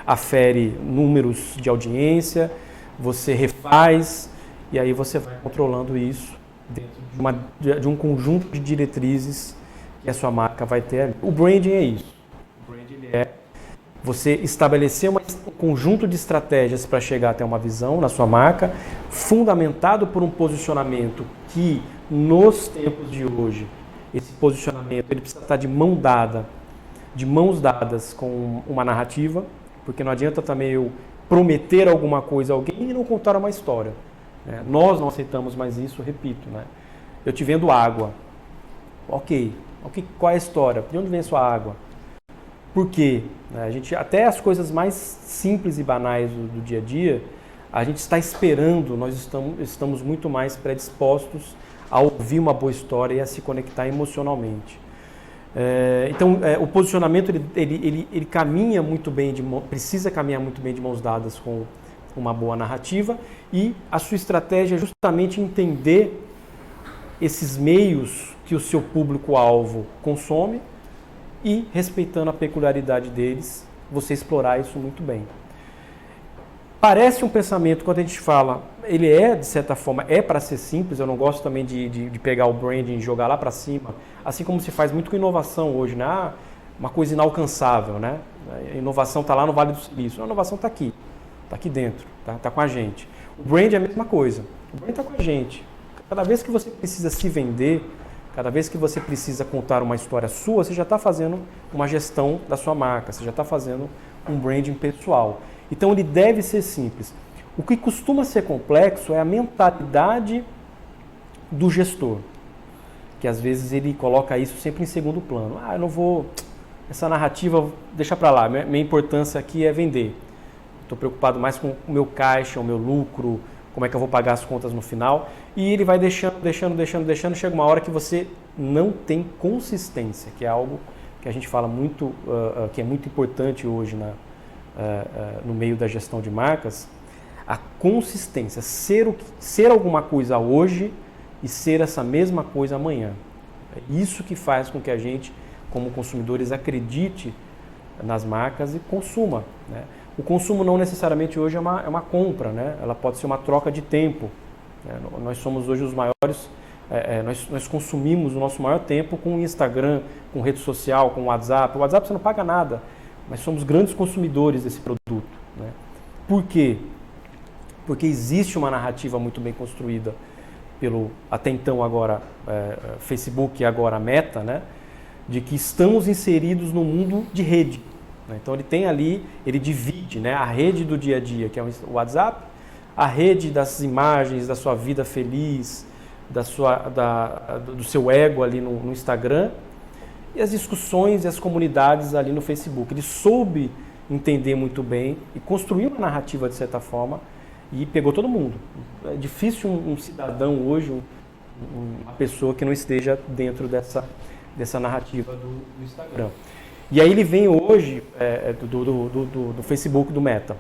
afere números de audiência, você refaz e aí você vai controlando isso dentro de um conjunto de diretrizes que a sua marca vai ter ali. O branding é isso. O branding é você estabelecer um conjunto de estratégias para chegar até uma visão na sua marca, fundamentado por um posicionamento que, nos tempos de hoje, esse posicionamento ele precisa estar de mãos dadas com uma narrativa, porque não adianta também eu prometer alguma coisa a alguém e não contar uma história. Né? Nós não aceitamos mais isso, repito. Né? Eu te vendo água. Ok, qual é a história? De onde vem a sua água? Por quê? A gente, até as coisas mais simples e banais do dia a dia, a gente está esperando, nós estamos muito mais predispostos a ouvir uma boa história e a se conectar emocionalmente. Então, o posicionamento ele caminha muito bem, precisa caminhar muito bem de mãos dadas com uma boa narrativa e a sua estratégia é justamente entender esses meios que o seu público-alvo consome e, respeitando a peculiaridade deles, você explorar isso muito bem. Parece um pensamento, quando a gente fala, ele de certa forma, para ser simples, eu não gosto também de pegar o branding e jogar lá para cima, assim como se faz muito com inovação hoje, né? Uma coisa inalcançável, né? A inovação está lá no Vale do Silício, a inovação está aqui dentro, tá com a gente. O brand é a mesma coisa, o brand está com a gente. Cada vez que você precisa se vender, cada vez que você precisa contar uma história sua, você já está fazendo uma gestão da sua marca, você já está fazendo um branding pessoal. Então ele deve ser simples. O que costuma ser complexo é a mentalidade do gestor, que às vezes ele coloca isso sempre em segundo plano. Eu não vou, essa narrativa, deixa para lá, minha importância aqui é vender. Estou preocupado mais com o meu caixa, o meu lucro, como é que eu vou pagar as contas no final. E ele vai deixando, chega uma hora que você não tem consistência, que é algo que a gente fala muito, que é muito importante hoje no meio da gestão de marcas. A consistência, ser alguma coisa hoje e ser essa mesma coisa amanhã. É isso que faz com que a gente, como consumidores, acredite nas marcas e consuma. Né? O consumo não necessariamente hoje é uma compra, né? Ela pode ser uma troca de tempo. Né? Nós somos hoje os maiores, nós consumimos o nosso maior tempo com o Instagram, com rede social, com o WhatsApp. O WhatsApp você não paga nada, mas somos grandes consumidores desse produto. Né? Por quê? Porque existe uma narrativa muito bem construída pelo, até então agora, Facebook e agora Meta, né? De que estamos inseridos no mundo de rede. Né? Então ele tem ali, ele divide, né? A rede do dia a dia, que é o WhatsApp, a rede das imagens, da sua vida feliz, do seu ego ali no Instagram, e as discussões e as comunidades ali no Facebook. Ele soube entender muito bem e construir uma narrativa de certa forma e pegou todo mundo. É difícil um cidadão hoje, uma pessoa que não esteja dentro dessa narrativa do Instagram. E aí ele vem hoje do Facebook, do Meta.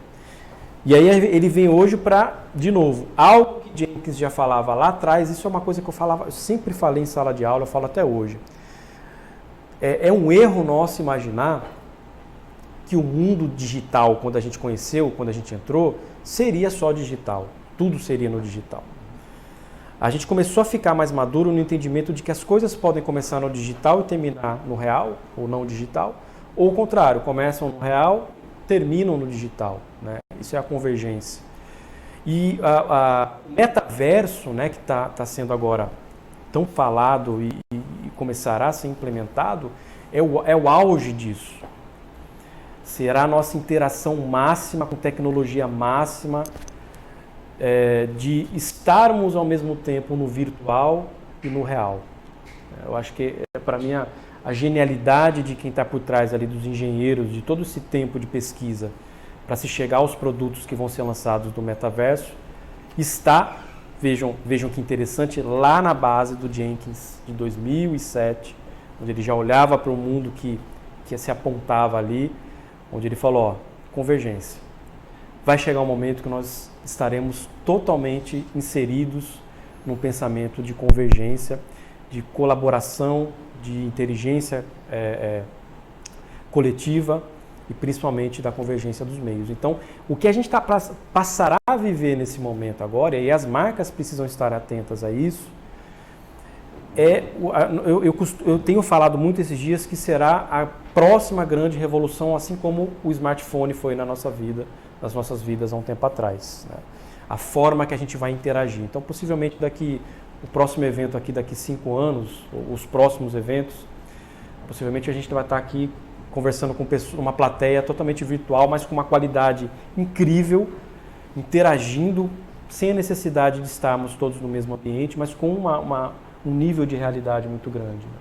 E aí ele vem hoje para, de novo, algo que Jenkins já falava lá atrás, isso é uma coisa que eu sempre falei em sala de aula, eu falo até hoje. É um erro nosso imaginar que o mundo digital, quando a gente conheceu, quando a gente entrou, seria só digital. Tudo seria no digital. A gente começou a ficar mais maduro no entendimento de que as coisas podem começar no digital e terminar no real, ou não digital, ou o contrário, começam no real, terminam no digital, né? Isso é a convergência. E o metaverso, né, que está sendo agora tão falado e começará a ser implementado, é o auge disso. Será a nossa interação máxima, com tecnologia máxima, de estarmos ao mesmo tempo no virtual e no real. Eu acho que, para mim, a genialidade de quem está por trás ali, dos engenheiros, de todo esse tempo de pesquisa, para se chegar aos produtos que vão ser lançados do metaverso, está, vejam que interessante, lá na base do Jenkins de 2007, onde ele já olhava para o mundo que se apontava ali, onde ele falou, convergência. Vai chegar um momento que nós estaremos totalmente inseridos num pensamento de convergência, de colaboração, de inteligência coletiva e principalmente da convergência dos meios. Então, o que a gente passará a viver nesse momento agora, e as marcas precisam estar atentas a isso, eu tenho falado muito esses dias que será a próxima grande revolução, assim como o smartphone foi nas nossas vidas há um tempo atrás, né? A forma que a gente vai interagir. Então, possivelmente o próximo evento aqui daqui 5 anos, os próximos eventos, possivelmente a gente vai estar aqui conversando com uma plateia totalmente virtual, mas com uma qualidade incrível, interagindo sem a necessidade de estarmos todos no mesmo ambiente, mas com um nível de realidade muito grande, né?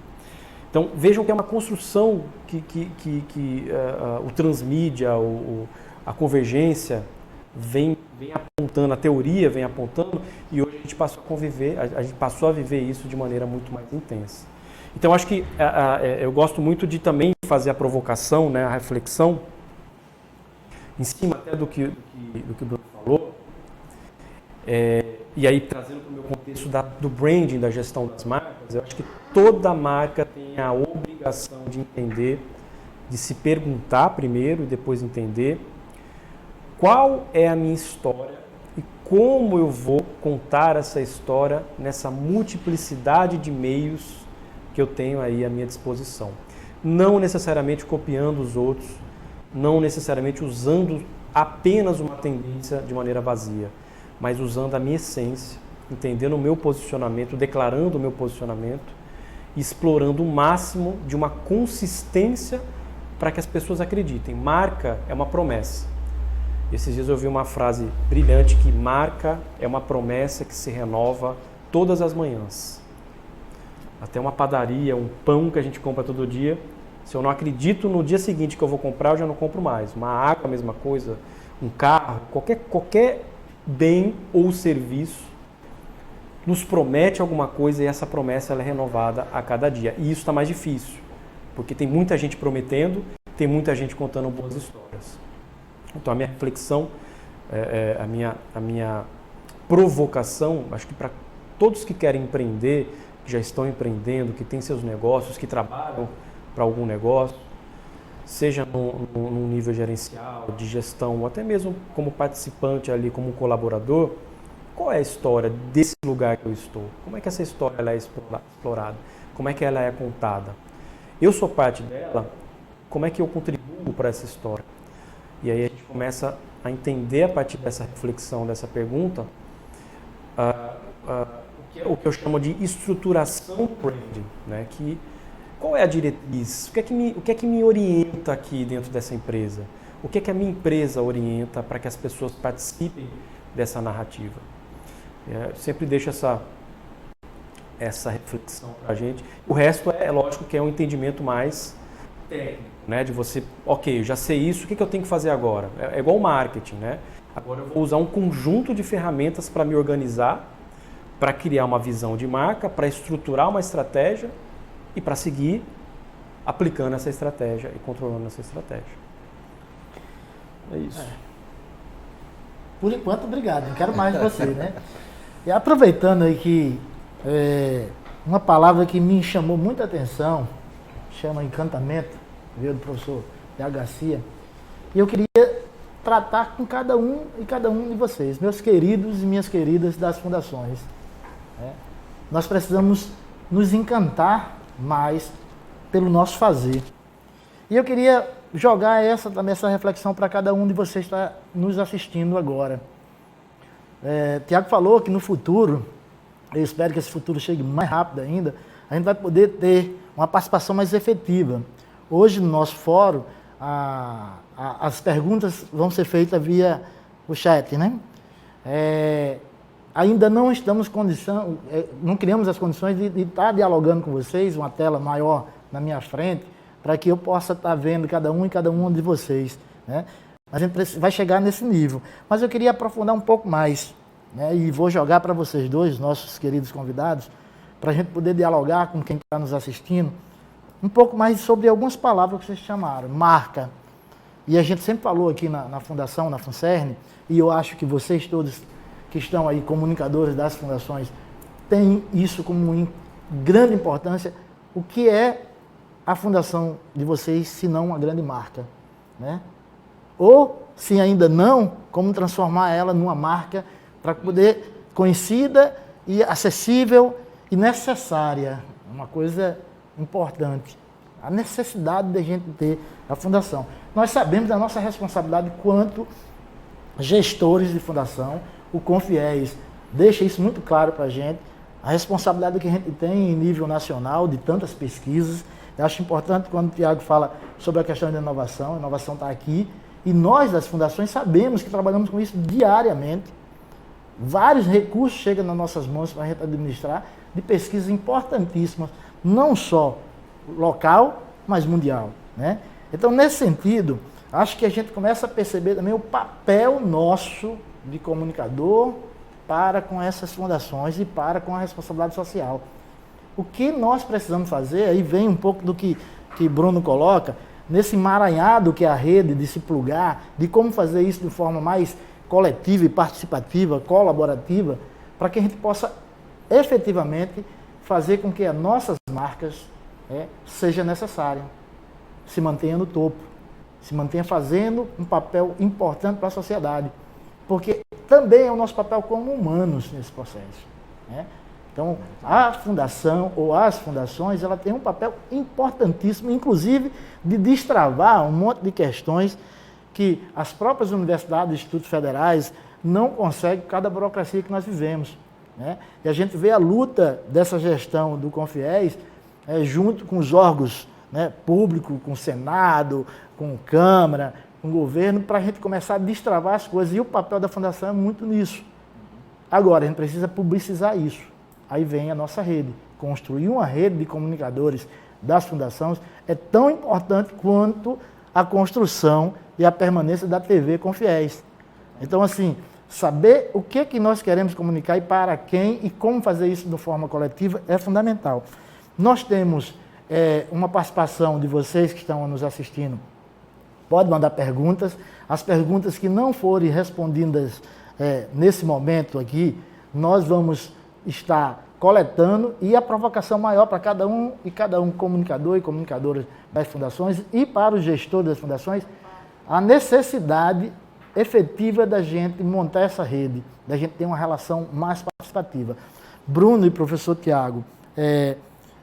Então, vejam que é uma construção que o transmídia, a convergência vem apontando, a teoria vem apontando, e hoje a gente passou a viver isso de maneira muito mais intensa. Então, acho que eu gosto muito de também fazer a provocação, né, a reflexão, em cima até do que o Bruno falou, e aí trazendo para o meu contexto do branding, da gestão das marcas, eu acho que toda marca tem a obrigação de entender, de se perguntar primeiro e depois entender qual é a minha história e como eu vou contar essa história nessa multiplicidade de meios que eu tenho aí à minha disposição. Não necessariamente copiando os outros, não necessariamente usando apenas uma tendência de maneira vazia, mas usando a minha essência, entendendo o meu posicionamento, declarando o meu posicionamento, explorando o máximo de uma consistência para que as pessoas acreditem. Marca é uma promessa. Esses dias eu ouvi uma frase brilhante que marca é uma promessa que se renova todas as manhãs. Até uma padaria, um pão que a gente compra todo dia, se eu não acredito no dia seguinte que eu vou comprar, eu já não compro mais. Uma água, a mesma coisa, um carro, qualquer bem ou serviço nos promete alguma coisa e essa promessa ela é renovada a cada dia. E isso está mais difícil, porque tem muita gente prometendo, tem muita gente contando boas histórias. Então a minha reflexão, a minha provocação, acho que para todos que querem empreender, que já estão empreendendo, que têm seus negócios, que trabalham para algum negócio, seja num nível gerencial, de gestão, ou até mesmo como participante ali, como colaborador, qual é a história desse lugar que eu estou? Como é que essa história ela é explorada? Como é que ela é contada? Eu sou parte dela, como é que eu contribuo para essa história? E aí a gente começa a entender a partir dessa reflexão, dessa pergunta, o que eu chamo de estruturação branding, né? Qual é a diretriz? O que é que me orienta aqui dentro dessa empresa? O que é que a minha empresa orienta para que as pessoas participem dessa narrativa? Eu sempre deixo essa reflexão para a gente. O resto é lógico que é um entendimento mais técnico, né? De você, ok, eu já sei isso, o que eu tenho que fazer agora? É igual marketing, né? Agora eu vou usar um conjunto de ferramentas para me organizar, para criar uma visão de marca, para estruturar uma estratégia e para seguir aplicando essa estratégia e controlando essa estratégia. É isso. Por enquanto, obrigado. Não quero mais de você, né? E aproveitando aí que uma palavra que me chamou muita atenção, chama encantamento, veio do professor Tiago Garcia, e eu queria tratar com cada um de vocês, meus queridos e minhas queridas das fundações. Nós precisamos nos encantar mais pelo nosso fazer. E eu queria jogar essa reflexão para cada um de vocês que está nos assistindo agora. Tiago falou que no futuro, eu espero que esse futuro chegue mais rápido ainda, a gente vai poder ter uma participação mais efetiva. Hoje, no nosso fórum, as perguntas vão ser feitas via o chat, né? Ainda não estamos não criamos as condições de estar dialogando com vocês, uma tela maior na minha frente, para que eu possa estar vendo cada um de vocês, né? A gente vai chegar nesse nível. Mas eu queria aprofundar um pouco mais, né? E vou jogar para vocês dois, nossos queridos convidados, para a gente poder dialogar com quem está nos assistindo, um pouco mais sobre algumas palavras que vocês chamaram. Marca. E a gente sempre falou aqui na Fundação, na FUNCERN, e eu acho que vocês todos que estão aí, comunicadores das fundações, têm isso como grande importância. O que é a fundação de vocês, se não uma grande marca, né? Ou, se ainda não, como transformar ela numa marca para poder conhecida e acessível e necessária. Uma coisa importante. A necessidade de a gente ter a fundação. Nós sabemos da nossa responsabilidade quanto gestores de fundação. O Confiéis deixa isso muito claro para a gente. A responsabilidade que a gente tem em nível nacional, de tantas pesquisas. Eu acho importante quando o Tiago fala sobre a questão da inovação. A inovação está aqui. E nós, das fundações, sabemos que trabalhamos com isso diariamente. Vários recursos chegam nas nossas mãos para a gente administrar, de pesquisas importantíssimas, não só local, mas mundial, né? Então, nesse sentido, acho que a gente começa a perceber também o papel nosso de comunicador para com essas fundações e para com a responsabilidade social. O que nós precisamos fazer, aí vem um pouco do que Bruno coloca, nesse emaranhado que é a rede, de se plugar, de como fazer isso de forma mais coletiva e participativa, colaborativa, para que a gente possa efetivamente fazer com que as nossas marcas seja necessária, se mantenha no topo, se mantenha fazendo um papel importante para a sociedade, porque também é o nosso papel como humanos nesse processo, né? Então, a fundação ou as fundações, ela tem um papel importantíssimo, inclusive de destravar um monte de questões que as próprias universidades e institutos federais não conseguem por causa da burocracia que nós vivemos, né? E a gente vê a luta dessa gestão do Confiéis junto com os órgãos, né, públicos, com o Senado, com a Câmara, com o governo, para a gente começar a destravar as coisas. E o papel da fundação é muito nisso. Agora, a gente precisa publicizar isso. Aí vem a nossa rede. Construir uma rede de comunicadores das fundações é tão importante quanto a construção e a permanência da TV Confiéis. Então, assim, saber o que nós queremos comunicar e para quem e como fazer isso de forma coletiva é fundamental. Nós temos uma participação de vocês que estão nos assistindo. Pode mandar perguntas. As perguntas que não forem respondidas nesse momento aqui, nós vamos estar coletando, e a provocação maior para cada um comunicador e comunicadora das fundações e para os gestores das fundações, a necessidade efetiva da gente montar essa rede, da gente ter uma relação mais participativa. Bruno e professor Tiago,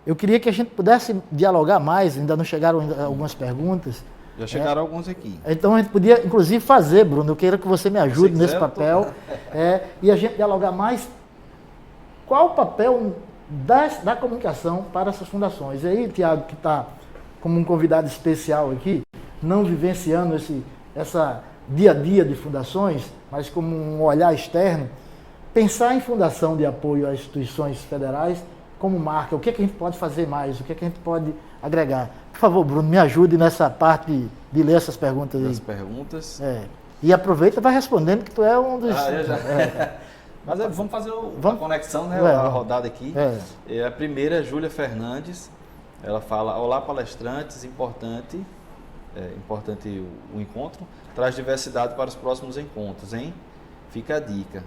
eu queria que a gente pudesse dialogar mais, ainda não chegaram algumas perguntas. Já chegaram alguns aqui. Então a gente podia, inclusive, fazer, Bruno, eu quero que você me ajude nesse papel, e a gente dialogar mais qual o papel da comunicação para essas fundações. E aí, Tiago, que está como um convidado especial aqui, não vivenciando essa dia a dia de fundações, mas como um olhar externo, pensar em fundação de apoio às instituições federais como marca. O que a gente pode fazer mais? O que a gente pode agregar? Por favor, Bruno, me ajude nessa parte de ler essas perguntas aí. As perguntas. E aproveita e vai respondendo, que tu é um dos... eu já... Mas vamos fazer a conexão, né? A rodada aqui. A primeira é Júlia Fernandes. ela fala: olá palestrantes, importante o encontro, traz diversidade para os próximos encontros, hein? Fica a dica.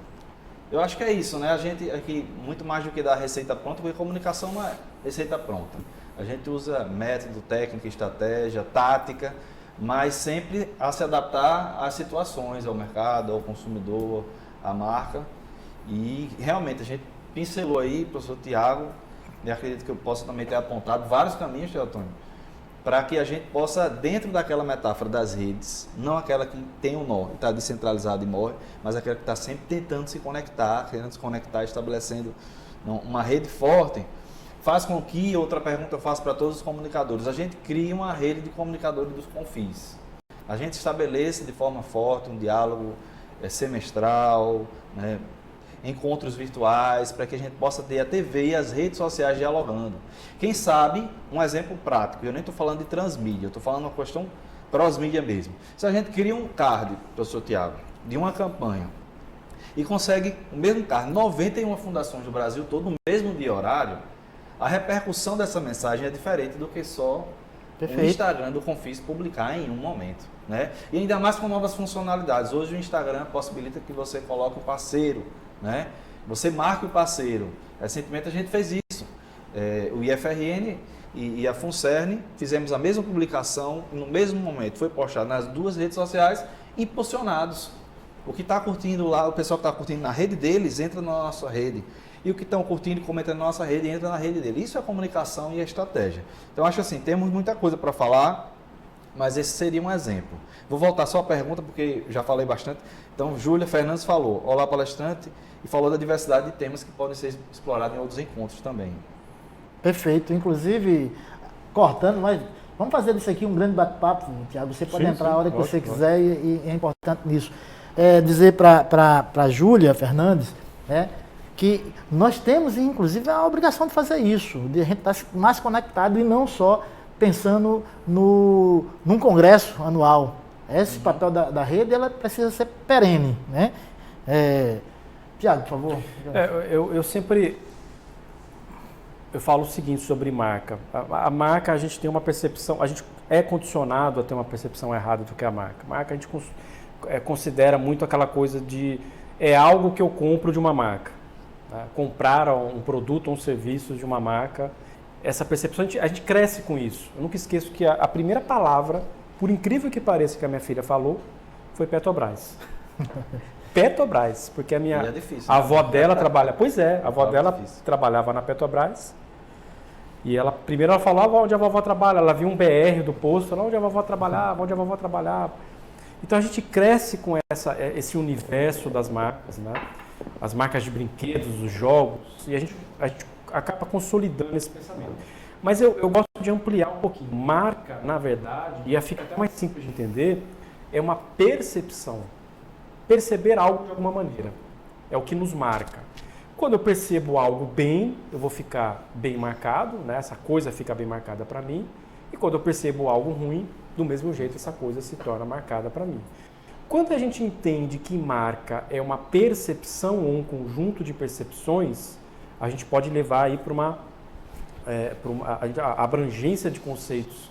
Eu acho que é isso, né? A gente aqui, muito mais do que dar receita pronta, porque comunicação não é receita pronta. A gente usa método, técnica, estratégia, tática, mas sempre a se adaptar às situações, ao mercado, ao consumidor, à marca. E realmente a gente pincelou aí, professor Tiago, e acredito que eu possa também ter apontado vários caminhos, Tio Antônio, para que a gente possa, dentro daquela metáfora das redes, não aquela que tem um nó, está descentralizada e morre, mas aquela que está sempre tentando se conectar, querendo se conectar, estabelecendo uma rede forte, faz com que, outra pergunta eu faço para todos os comunicadores, a gente cria uma rede de comunicadores dos confins. A gente estabeleça de forma forte um diálogo semestral, né, encontros virtuais, para que a gente possa ter a TV e as redes sociais dialogando. Quem sabe, um exemplo prático, eu nem estou falando de transmídia, eu estou falando uma questão cross-mídia mesmo. Se a gente cria um card, professor Tiago, de uma campanha, e consegue o mesmo card, 91 fundações do Brasil todo, no mesmo dia e horário, a repercussão dessa mensagem é diferente do que só o Instagram do Confis publicar em um momento, né? E ainda mais com novas funcionalidades. Hoje o Instagram possibilita que você coloque o parceiro, né? Você marque o parceiro. Recentemente a gente fez isso. O IFRN e a FUNCERN fizemos a mesma publicação no mesmo momento. Foi postado nas duas redes sociais, impulsionados. O que está curtindo lá, o pessoal que está curtindo na rede deles, entra na nossa rede. E o que estão curtindo e comentando na nossa rede, entra na rede dele. Isso é comunicação e estratégia. Então, acho assim, temos muita coisa para falar, mas esse seria um exemplo. Vou voltar só à pergunta, porque já falei bastante. Então, Júlia Fernandes falou: olá palestrante, e falou da diversidade de temas que podem ser explorados em outros encontros também. Perfeito. Inclusive, cortando, mas vamos fazer disso aqui um grande bate-papo, Tiago. Você pode entrar a hora que você quiser e é importante nisso. Dizer para a Júlia Fernandes, né, que nós temos, inclusive, a obrigação de fazer isso, de a gente estar mais conectado e não só pensando num congresso anual. Esse papel da rede, ela precisa ser perene, né? Tiago, por favor. Eu sempre falo o seguinte sobre marca. A marca, a gente tem uma percepção, a gente é condicionado a ter uma percepção errada do que é a marca. Marca, a gente considera muito aquela coisa de algo que eu compro de uma marca. Né? Comprar um produto ou um serviço de uma marca, essa percepção, a gente cresce com isso. Eu nunca esqueço que a primeira palavra, por incrível que pareça, que a minha filha falou, foi Petrobras. Petrobras, porque a minha a avó dela trabalha. Pois é, a avó dela trabalhava na Petrobras. E ela primeiro ela falava onde a vovó trabalha. Ela viu um BR do posto, onde a vovó trabalhava, onde a vovó trabalhava. Então a gente cresce com esse universo das marcas, né? As marcas de brinquedos, os jogos, e a gente acaba consolidando esse pensamento. Mas eu gosto de ampliar um pouquinho. Marca, na verdade, e fica até mais simples de entender, é uma percepção. Perceber algo de alguma maneira. É o que nos marca. Quando eu percebo algo bem, eu vou ficar bem marcado, né? Essa coisa fica bem marcada para mim. E quando eu percebo algo ruim, do mesmo jeito essa coisa se torna marcada para mim. Quando a gente entende que marca é uma percepção ou um conjunto de percepções, a gente pode levar aí para uma abrangência de conceitos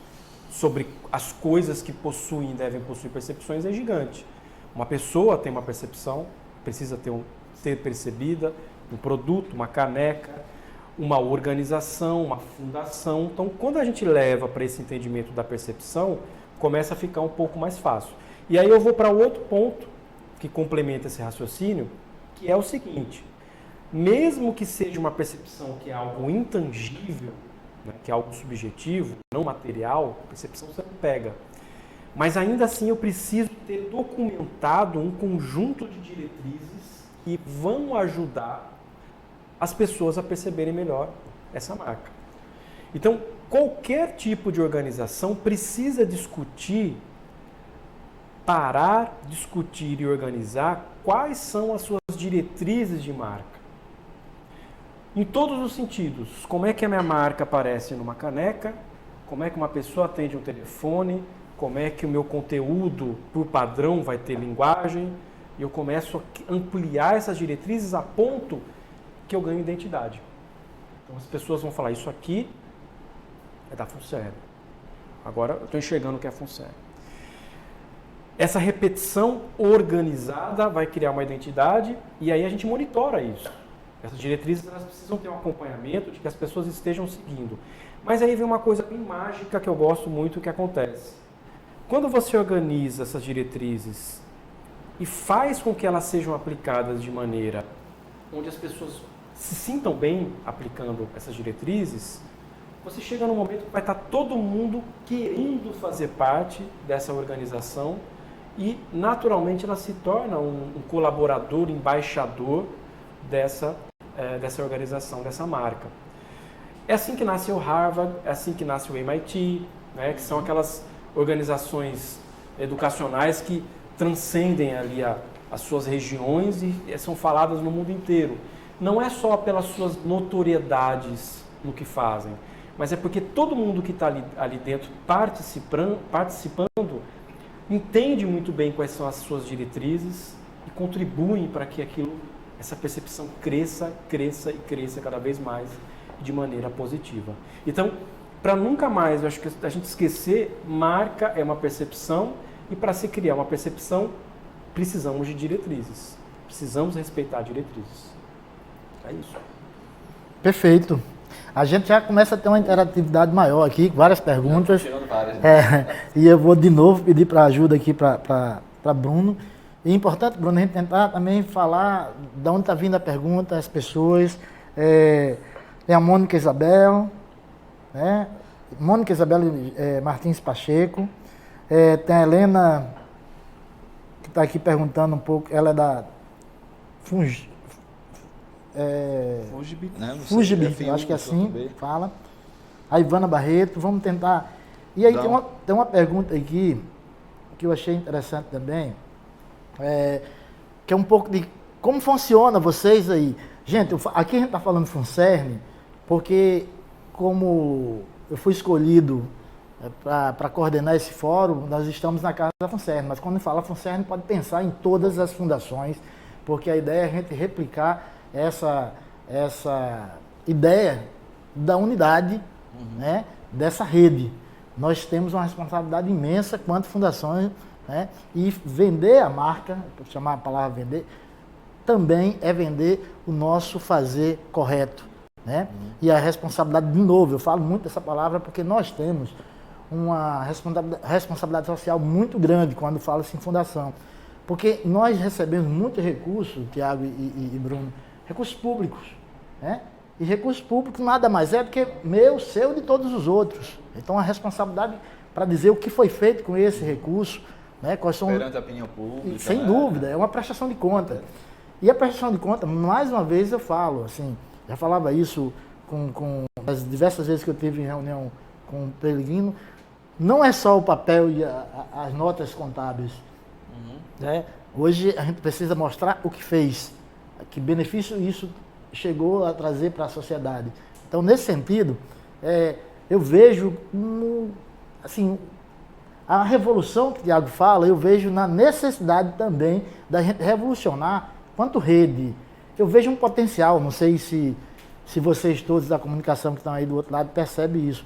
sobre as coisas que possuem e devem possuir percepções é gigante. Uma pessoa tem uma percepção, precisa ser percebida, um produto, uma caneca, uma organização, uma fundação. Então, quando a gente leva para esse entendimento da percepção, começa a ficar um pouco mais fácil. E aí eu vou para outro ponto que complementa esse raciocínio, que é o seguinte: mesmo que seja uma percepção que é algo intangível, né, que é algo subjetivo, não material, a percepção você não pega. Mas ainda assim eu preciso ter documentado um conjunto de diretrizes que vão ajudar as pessoas a perceberem melhor essa marca. Então, qualquer tipo de organização precisa parar, discutir e organizar quais são as suas diretrizes de marca. Em todos os sentidos. Como é que a minha marca aparece numa caneca? Como é que uma pessoa atende um telefone? Como é que o meu conteúdo, por padrão, vai ter linguagem? E eu começo a ampliar essas diretrizes a ponto que eu ganho identidade. Então as pessoas vão falar, isso aqui É da FUNSERN. Agora eu estou enxergando o que é a FUNSERN. Essa repetição organizada vai criar uma identidade e aí a gente monitora isso. Essas diretrizes elas precisam ter um acompanhamento de que as pessoas estejam seguindo. Mas aí vem uma coisa bem mágica que eu gosto muito que acontece. Quando você organiza essas diretrizes e faz com que elas sejam aplicadas de maneira onde as pessoas se sintam bem aplicando essas diretrizes, você chega num momento que vai estar todo mundo querendo fazer parte dessa organização e, naturalmente, ela se torna um colaborador, embaixador dessa organização, dessa marca. É assim que nasce o Harvard, é assim que nasce o MIT, né, que são aquelas organizações educacionais que transcendem ali as suas regiões e são faladas no mundo inteiro. Não é só pelas suas notoriedades no que fazem, mas é porque todo mundo que está ali dentro participando entende muito bem quais são as suas diretrizes e contribuem para que essa percepção cresça cada vez mais de maneira positiva. Então, para nunca mais, eu acho que a gente esquecer, marca é uma percepção e para se criar uma percepção, precisamos de diretrizes. Precisamos respeitar diretrizes. É isso. Perfeito. A gente já começa a ter uma interatividade maior aqui, várias perguntas. Várias, né? E eu vou de novo pedir para ajuda aqui para Bruno. E é importante, Bruno, a gente tentar também falar de onde está vindo a pergunta, as pessoas. Tem a Mônica Isabel, né? Mônica Isabel Martins Pacheco. Tem a Helena, que está aqui perguntando um pouco, ela é da Fugibit, acho que é assim, fala. A Ivana Barreto, vamos tentar. E aí tem uma pergunta aqui que eu achei interessante também, que é um pouco de como funciona vocês aí. Gente, aqui a gente está falando FUNSERN, porque como eu fui escolhido para coordenar esse fórum, nós estamos na casa da FUNSERN, mas quando fala FUNSERN pode pensar em todas as fundações, porque a ideia é a gente replicar essa ideia da unidade, né, dessa rede. Nós temos uma responsabilidade imensa quanto fundações, né, e vender a marca, por chamar a palavra vender, também é vender o nosso fazer correto, né? E a responsabilidade, de novo, eu falo muito dessa palavra porque nós temos uma responsabilidade social muito grande quando fala-se em fundação. Porque nós recebemos muito recurso, Tiago e Bruno, recursos públicos, né? E recursos públicos nada mais é do que meu, seu e de todos os outros. Então a responsabilidade para dizer o que foi feito com esse recurso, né? Quais são... Perante a opinião pública. Sem dúvida, é uma prestação de conta. E a prestação de conta, mais uma vez eu falo, assim, já falava isso com as diversas vezes que eu tive em reunião com o Pellegrino, não é só o papel e as notas contábeis. Né? Hoje a gente precisa mostrar o que fez, que benefício isso chegou a trazer para a sociedade. Então, nesse sentido, eu vejo, assim, a revolução que o Tiago fala, eu vejo na necessidade também da gente revolucionar quanto rede. Eu vejo um potencial, não sei se vocês todos da comunicação que estão aí do outro lado percebem isso,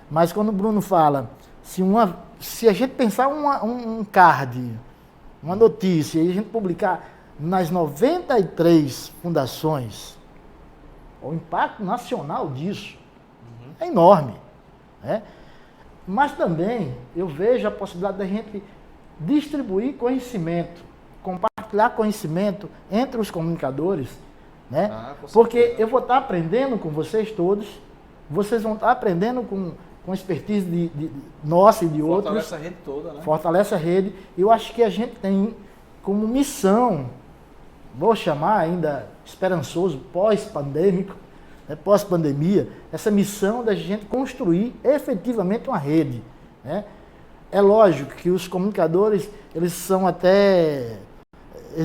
mas quando o Bruno fala, se a gente pensar um card, uma notícia, e a gente publicar nas 93 fundações, o impacto nacional disso é enorme, né? Mas também eu vejo a possibilidade da gente distribuir conhecimento, compartilhar conhecimento entre os comunicadores, né? Porque eu vou estar aprendendo com vocês todos, vocês vão estar aprendendo com expertise de nossa e de outros. Fortalece a rede toda, né? Fortalece a rede. Eu acho que a gente tem como missão, vou chamar ainda esperançoso, pós-pandêmico, né, pós-pandemia, essa missão da gente construir efetivamente uma rede, né? É lógico que os comunicadores, eles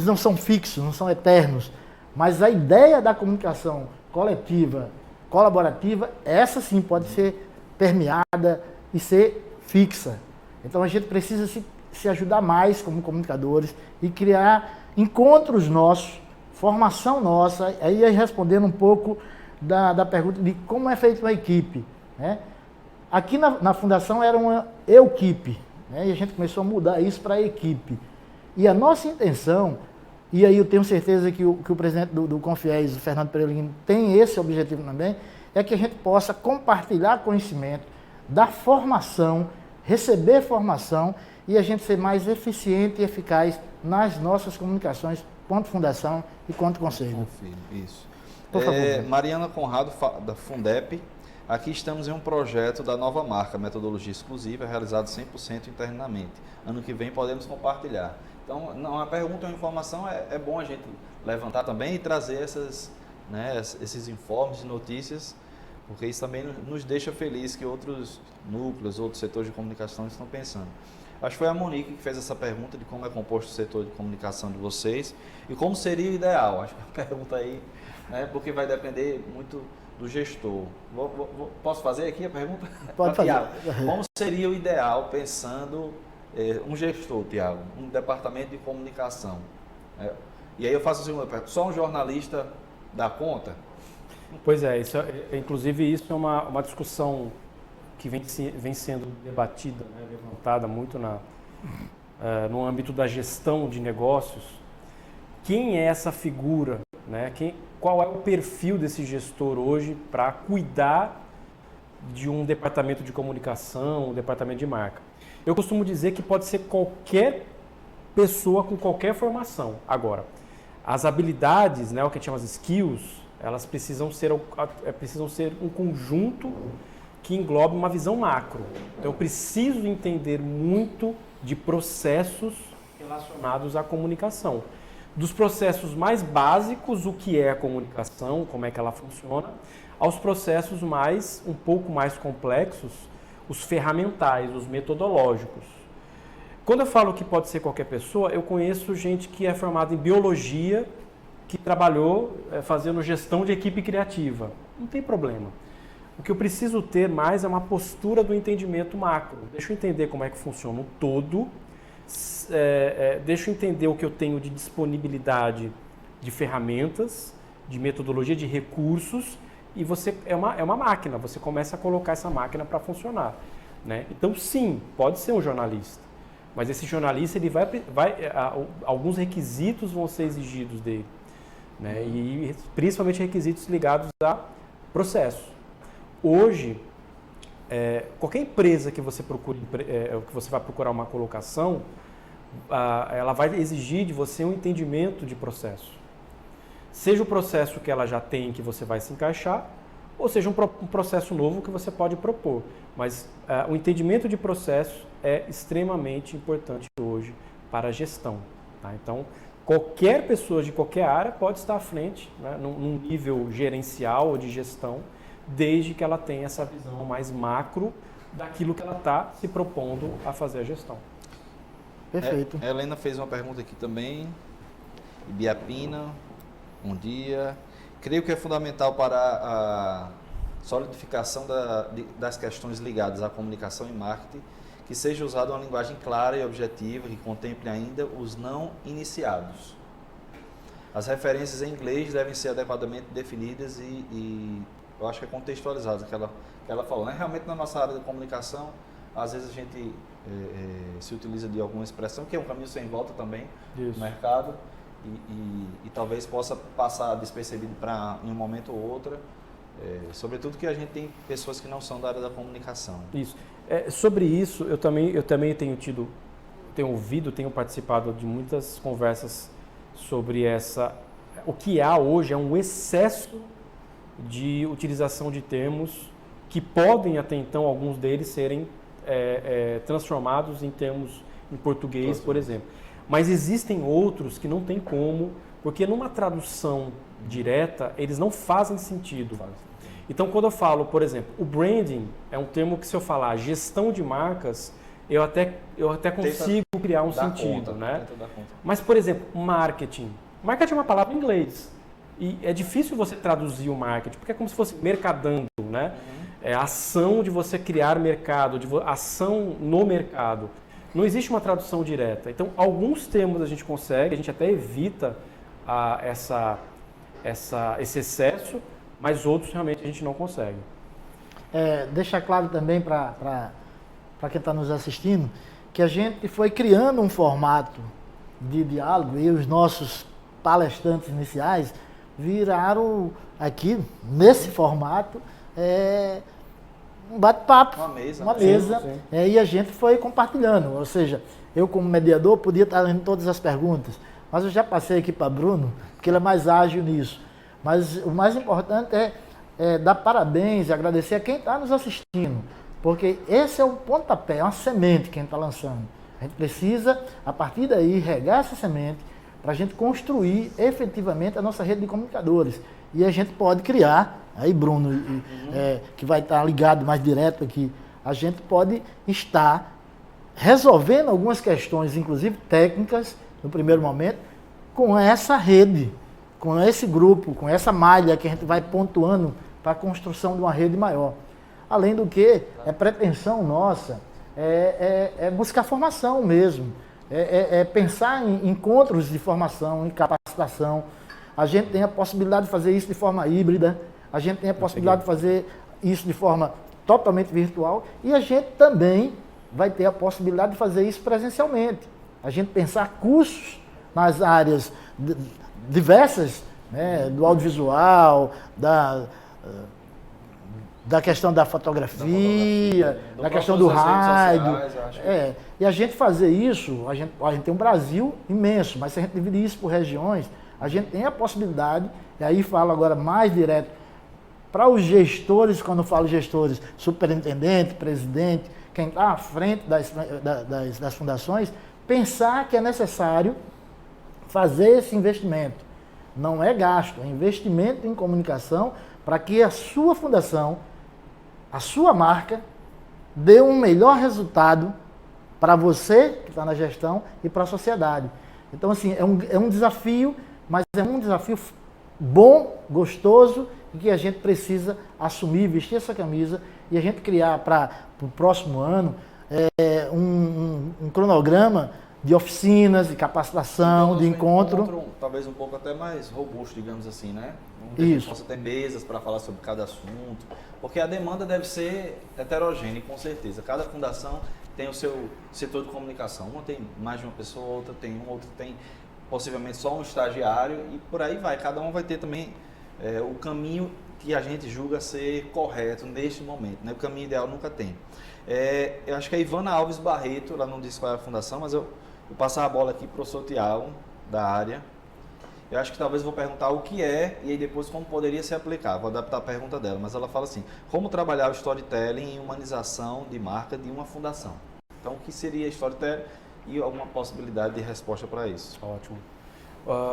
não são fixos, não são eternos, mas a ideia da comunicação coletiva, colaborativa, essa sim pode ser permeada e ser fixa. Então a gente precisa se ajudar mais como comunicadores e criar encontros nossos, formação nossa, aí respondendo um pouco da pergunta de como é feita uma equipe, né? Aqui na fundação era uma equipe, né? E a gente começou a mudar isso para equipe. E a nossa intenção, e aí eu tenho certeza que o presidente do Confiéis, o Fernando Perolino, tem esse objetivo também, é que a gente possa compartilhar conhecimento, dar formação, receber formação e a gente ser mais eficiente e eficaz nas nossas comunicações, quanto fundação e quanto conselho. Isso. Por favor. Mariana Conrado, da Fundep. Aqui estamos em um projeto da nova marca, metodologia exclusiva, realizado 100% internamente. Ano que vem podemos compartilhar. Então, não, uma pergunta ou uma informação é bom a gente levantar também e trazer esses informes e notícias, porque isso também nos deixa feliz que outros núcleos, outros setores de comunicação estão pensando. Acho que foi a Monique que fez essa pergunta de como é composto o setor de comunicação de vocês e como seria o ideal. Acho que é uma pergunta aí, né, porque vai depender muito do gestor. Posso fazer aqui a pergunta? Pode fazer. Como seria o ideal pensando um gestor, Tiago, um departamento de comunicação? E aí eu faço a segunda pergunta. Só um jornalista dá conta? Pois é, inclusive isso é uma discussão que vem sendo debatida, né, levantada muito no âmbito da gestão de negócios. Quem é essa figura? Né? Qual é o perfil desse gestor hoje para cuidar de um departamento de comunicação, um departamento de marca? Eu costumo dizer que pode ser qualquer pessoa com qualquer formação. Agora, as habilidades, né, o que a gente chama de skills, elas precisam ser um conjunto que englobe uma visão macro. Então, eu preciso entender muito de processos relacionados à comunicação. Dos processos mais básicos, o que é a comunicação, como é que ela funciona, aos processos um pouco mais complexos, os ferramentais, os metodológicos. Quando eu falo que pode ser qualquer pessoa, eu conheço gente que é formada em biologia, que trabalhou fazendo gestão de equipe criativa. Não tem problema. O que eu preciso ter mais é uma postura do entendimento macro. Deixa eu entender como é que funciona o todo, deixa eu entender o que eu tenho de disponibilidade de ferramentas, de metodologia, de recursos, e você é uma máquina, você começa a colocar essa máquina para funcionar. Né? Então, sim, pode ser um jornalista, mas esse jornalista alguns requisitos vão ser exigidos dele, né? E principalmente requisitos ligados a processo. Hoje, qualquer empresa que você procure, que você vai procurar uma colocação, ela vai exigir de você um entendimento de processo. Seja o processo que ela já tem, que você vai se encaixar, ou seja um processo novo que você pode propor. Mas o entendimento de processo é extremamente importante hoje para a gestão. Tá? Então, qualquer pessoa de qualquer área pode estar à frente, né, num nível gerencial ou de gestão, desde que ela tenha essa visão mais macro daquilo que ela está se propondo a fazer a gestão. Perfeito. A Helena fez uma pergunta aqui também. Ibiapina, bom dia. Creio que é fundamental para a solidificação das questões ligadas à comunicação e marketing que seja usada uma linguagem clara e objetiva que contemple ainda os não iniciados. As referências em inglês devem ser adequadamente definidas e eu acho que é contextualizado que ela falou. Né? Realmente, na nossa área de comunicação, às vezes a gente se utiliza de alguma expressão, que é um caminho sem volta também no mercado, e talvez possa passar despercebido em um momento ou outro, sobretudo que a gente tem pessoas que não são da área da comunicação. Isso. Sobre isso, eu também tenho participado de muitas conversas sobre o que há hoje é um excesso de utilização de termos que podem até então, alguns deles, serem transformados em termos em português, por exemplo. Mas existem outros que não tem como, porque numa tradução direta, eles não fazem sentido. Então, quando eu falo, por exemplo, o branding é um termo que, se eu falar gestão de marcas, eu até consigo criar um sentido, né? Mas, por exemplo, marketing. Marketing é uma palavra em inglês. E é difícil você traduzir o marketing, porque é como se fosse mercadando, né? É a ação de você criar mercado, ação no mercado. Não existe uma tradução direta. Então, alguns termos a gente consegue, a gente até evita esse excesso, mas outros realmente a gente não consegue. deixar claro também para quem está nos assistindo, que a gente foi criando um formato de diálogo e os nossos palestrantes iniciais viraram aqui, nesse formato, um bate-papo, uma mesa, sim. E a gente foi compartilhando, ou seja, eu como mediador podia estar lendo todas as perguntas, mas eu já passei aqui para Bruno, porque ele é mais ágil nisso. Mas o mais importante é dar parabéns e agradecer a quem está nos assistindo, porque esse é o pontapé, é uma semente que a gente está lançando. A gente precisa, a partir daí, regar essa semente para a gente construir efetivamente a nossa rede de comunicadores. E a gente pode criar, aí Bruno, que vai estar ligado mais direto aqui, a gente pode estar resolvendo algumas questões, inclusive técnicas, no primeiro momento, com essa rede, com esse grupo, com essa malha que a gente vai pontuando para a construção de uma rede maior. Além do que, pretensão nossa, buscar formação mesmo, pensar em encontros de formação, em capacitação. A gente tem a possibilidade de fazer isso de forma híbrida, a gente tem a possibilidade de fazer isso de forma totalmente virtual e a gente também vai ter a possibilidade de fazer isso presencialmente. A gente pensar cursos nas áreas diversas, né, do audiovisual, da questão da fotografia, da questão do rádio. E a gente fazer isso, a gente tem um Brasil imenso, mas se a gente dividir isso por regiões, a gente tem a possibilidade, e aí falo agora mais direto, para os gestores, quando eu falo gestores, superintendente, presidente, quem está à frente das fundações, pensar que é necessário fazer esse investimento. Não é gasto, é investimento em comunicação para que a sua fundação, a sua marca, dê um melhor resultado para você que está na gestão e para a sociedade. Então, assim, é um desafio, mas é um desafio bom, gostoso, e que a gente precisa assumir, vestir essa camisa e a gente criar para o próximo ano um cronograma de oficinas, de capacitação, então, de encontro. Talvez um pouco até mais robusto, digamos assim, né? Isso. Possa ter mesas para falar sobre cada assunto, porque a demanda deve ser heterogênea, com certeza. Cada fundação tem o seu setor de comunicação. Uma tem mais de uma pessoa, outra tem possivelmente só um estagiário e por aí vai. Cada um vai ter também o caminho que a gente julga ser correto neste momento, né? O caminho ideal nunca tem. Eu acho que a Ivana Alves Barreto, ela não disse qual é a fundação, mas eu vou passar a bola aqui para o professor Tiago, da área. Eu acho que talvez vou perguntar o que é e aí depois como poderia se aplicar. Vou adaptar a pergunta dela, mas ela fala assim, como trabalhar o storytelling em humanização de marca de uma fundação? Então, o que seria storytelling e alguma possibilidade de resposta para isso? Ótimo.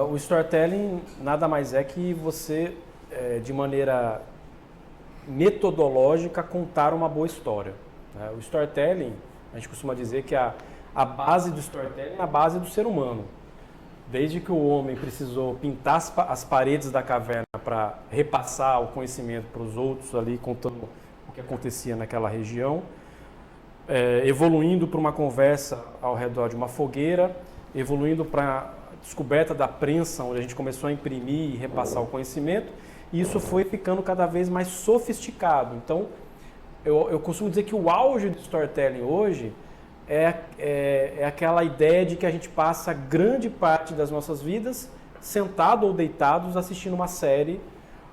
O storytelling nada mais é que você, de maneira metodológica, contar uma boa história. O storytelling, a gente costuma dizer que a base do storytelling é a base do ser humano. Desde que o homem precisou pintar as paredes da caverna para repassar o conhecimento para os outros ali, contando o que acontecia naquela região, evoluindo para uma conversa ao redor de uma fogueira, evoluindo para a descoberta da prensa, onde a gente começou a imprimir e repassar o conhecimento, e isso foi ficando cada vez mais sofisticado. Então, eu costumo dizer que o auge do storytelling hoje é aquela ideia de que a gente passa grande parte das nossas vidas sentado ou deitados assistindo uma série,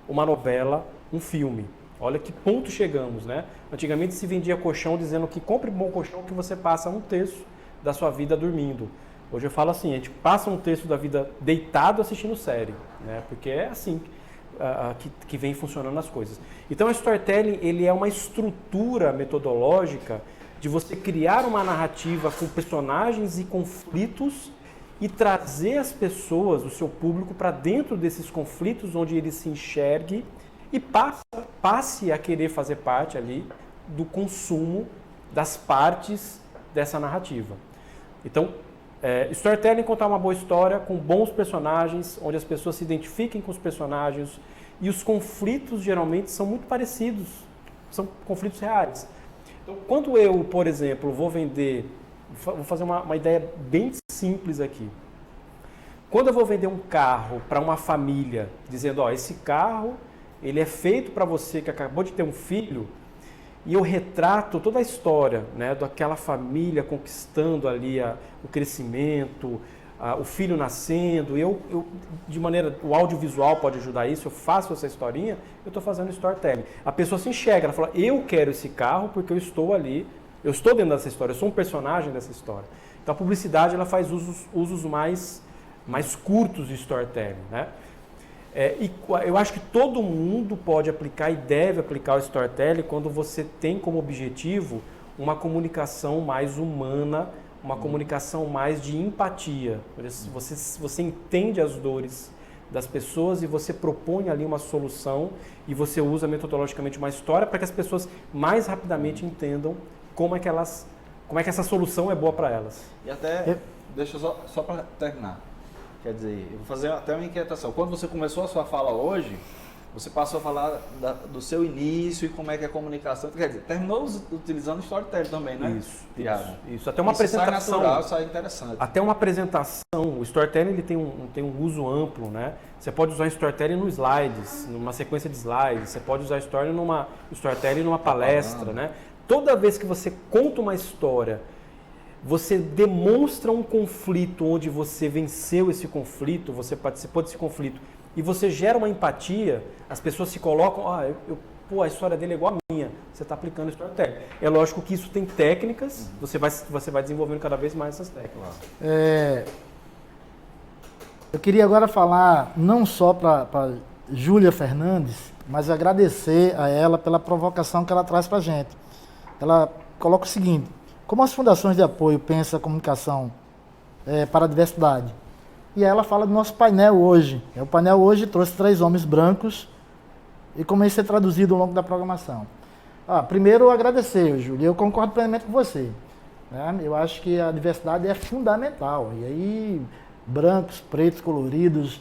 uma novela, um filme. Olha que ponto chegamos, né? Antigamente se vendia colchão dizendo que compre bom colchão que você passa um terço da sua vida dormindo. Hoje eu falo assim, a gente passa um terço da vida deitado assistindo série, né? Porque é assim que vem funcionando as coisas. Então o storytelling, ele é uma estrutura metodológica de você criar uma narrativa com personagens e conflitos e trazer as pessoas, o seu público, para dentro desses conflitos, onde ele se enxergue e passe a querer fazer parte ali do consumo das partes dessa narrativa. Então, storytelling é contar uma boa história com bons personagens, onde as pessoas se identifiquem com os personagens e os conflitos geralmente são muito parecidos, são conflitos reais. Então, quando eu, por exemplo, vou fazer uma ideia bem simples aqui. Quando eu vou vender um carro para uma família, dizendo, esse carro, ele é feito para você que acabou de ter um filho, e eu retrato toda a história, né, daquela família conquistando ali o crescimento, o filho nascendo, o audiovisual pode ajudar isso, eu faço essa historinha, eu estou fazendo storytelling. A pessoa se enxerga, ela fala, eu quero esse carro porque eu estou ali, eu estou dentro dessa história, eu sou um personagem dessa história. Então a publicidade ela faz usos mais curtos de storytelling, né? E eu acho que todo mundo pode aplicar e deve aplicar o storytelling quando você tem como objetivo uma comunicação mais humana, uma comunicação mais de empatia. Você entende as dores das pessoas e você propõe ali uma solução e você usa metodologicamente uma história para que as pessoas mais rapidamente entendam como é que essa solução é boa para elas. E até, deixa eu só para terminar. Quer dizer, eu vou fazer até uma inquietação. Quando você começou a sua fala hoje, você passou a falar do seu início e como é que é a comunicação. Quer dizer, terminou utilizando storytelling também, né? Isso. Até uma apresentação. Sai natural, sai interessante. Até uma apresentação. O storytelling ele tem um uso amplo, né? Você pode usar storytelling no slides, numa sequência de slides. Você pode usar storytelling numa palestra, né? Toda vez que você conta uma história, você demonstra um conflito onde você venceu esse conflito, você participou desse conflito e você gera uma empatia, as pessoas se colocam, a história dele é igual a minha, você está aplicando storytelling. É lógico que isso tem técnicas, você vai desenvolvendo cada vez mais essas técnicas. Eu queria agora falar não só para Júlia Fernandes, mas agradecer a ela pela provocação que ela traz para a gente. Ela coloca o seguinte: como as fundações de apoio pensam a comunicação para a diversidade? E aí ela fala do nosso painel hoje. O painel hoje trouxe 3 homens brancos e como isso é traduzido ao longo da programação. Primeiro, agradecer, Júlia. Eu concordo plenamente com você. Né? Eu acho que a diversidade é fundamental. E aí, brancos, pretos, coloridos,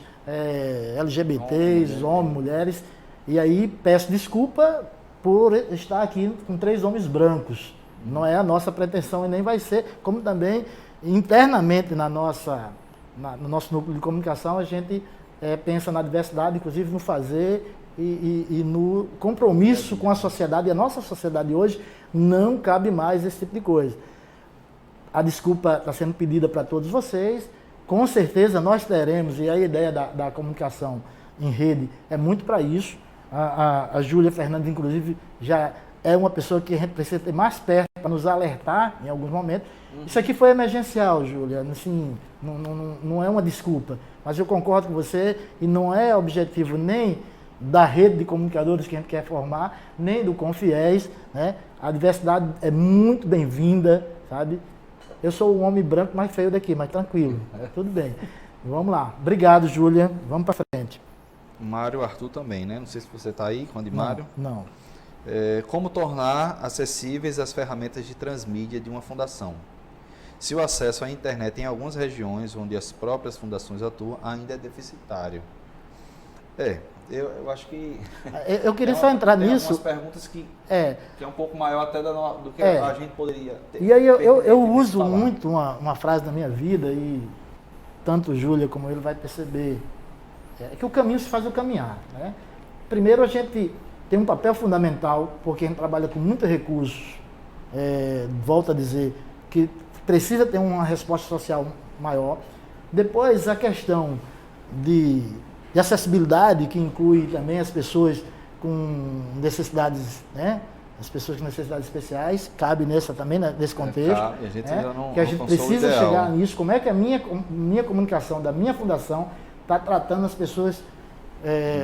LGBTs, homens, mulheres. E aí, peço desculpa por estar aqui com 3 homens brancos. Não é a nossa pretensão e nem vai ser, como também internamente no nosso núcleo de comunicação a gente pensa na diversidade, inclusive no fazer e no compromisso com a sociedade. E a nossa sociedade hoje não cabe mais esse tipo de coisa. A desculpa está sendo pedida para todos vocês, com certeza nós teremos, e a ideia da comunicação em rede é muito para isso. A Júlia Fernandes, inclusive, já é uma pessoa que a gente precisa ter mais perto para nos alertar em alguns momentos. Isso aqui foi emergencial, Júlia, assim, não é uma desculpa, mas eu concordo com você e não é objetivo nem da rede de comunicadores que a gente quer formar, nem do Confiéis, né? A diversidade é muito bem-vinda, sabe? Eu sou um homem branco mais feio daqui, mas tranquilo, tudo bem. Vamos lá. Obrigado, Júlia. Vamos para frente. Mário Arthur também, né? Não sei se você está aí com a de Mário. Não. Como tornar acessíveis as ferramentas de transmídia de uma fundação? Se o acesso à internet em algumas regiões onde as próprias fundações atuam ainda é deficitário. Eu acho que... Eu queria só entrar nisso. Tem algumas perguntas que é um pouco maior até do que a gente poderia ter. E aí eu uso muito uma frase na minha vida, e tanto Júlia como ele vai perceber, que o caminho se faz o caminhar. Né? Primeiro, a gente tem um papel fundamental, porque a gente trabalha com muitos recursos, volto a dizer, que precisa ter uma resposta social maior. Depois, a questão de acessibilidade, que inclui também as pessoas com necessidades, né? As pessoas com necessidades especiais, cabe nessa também, nesse contexto. A gente ainda não que a gente precisa chegar nisso. Como é que a minha comunicação da minha fundação está tratando as pessoas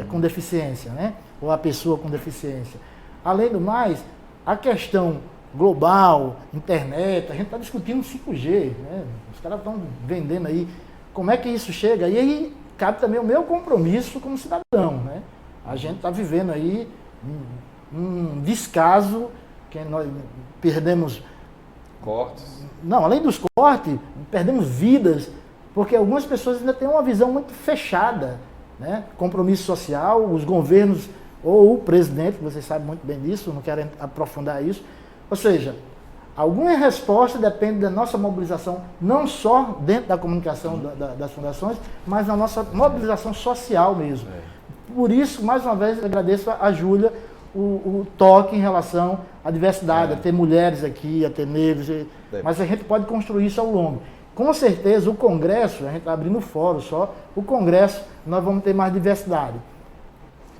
com deficiência, né? Ou a pessoa com deficiência. Além do mais, a questão global, internet, a gente está discutindo 5G, né? Os caras estão vendendo aí. Como é que isso chega? E aí cabe também o meu compromisso como cidadão, né? A gente está vivendo aí um descaso, que nós perdemos... Cortes. Não, além dos cortes, perdemos vidas, porque algumas pessoas ainda têm uma visão muito fechada, né? Compromisso social, os governos, ou o presidente, vocês sabem muito bem disso, não quero aprofundar isso. Ou seja, alguma resposta depende da nossa mobilização, não só dentro da comunicação das fundações, mas na nossa mobilização social mesmo. Por isso, mais uma vez, eu agradeço a Júlia o toque em relação à diversidade, a ter mulheres aqui, a ter negros, mas a gente pode construir isso ao longo. Com certeza o Congresso, a gente está abrindo fórum só, o Congresso nós vamos ter mais diversidade.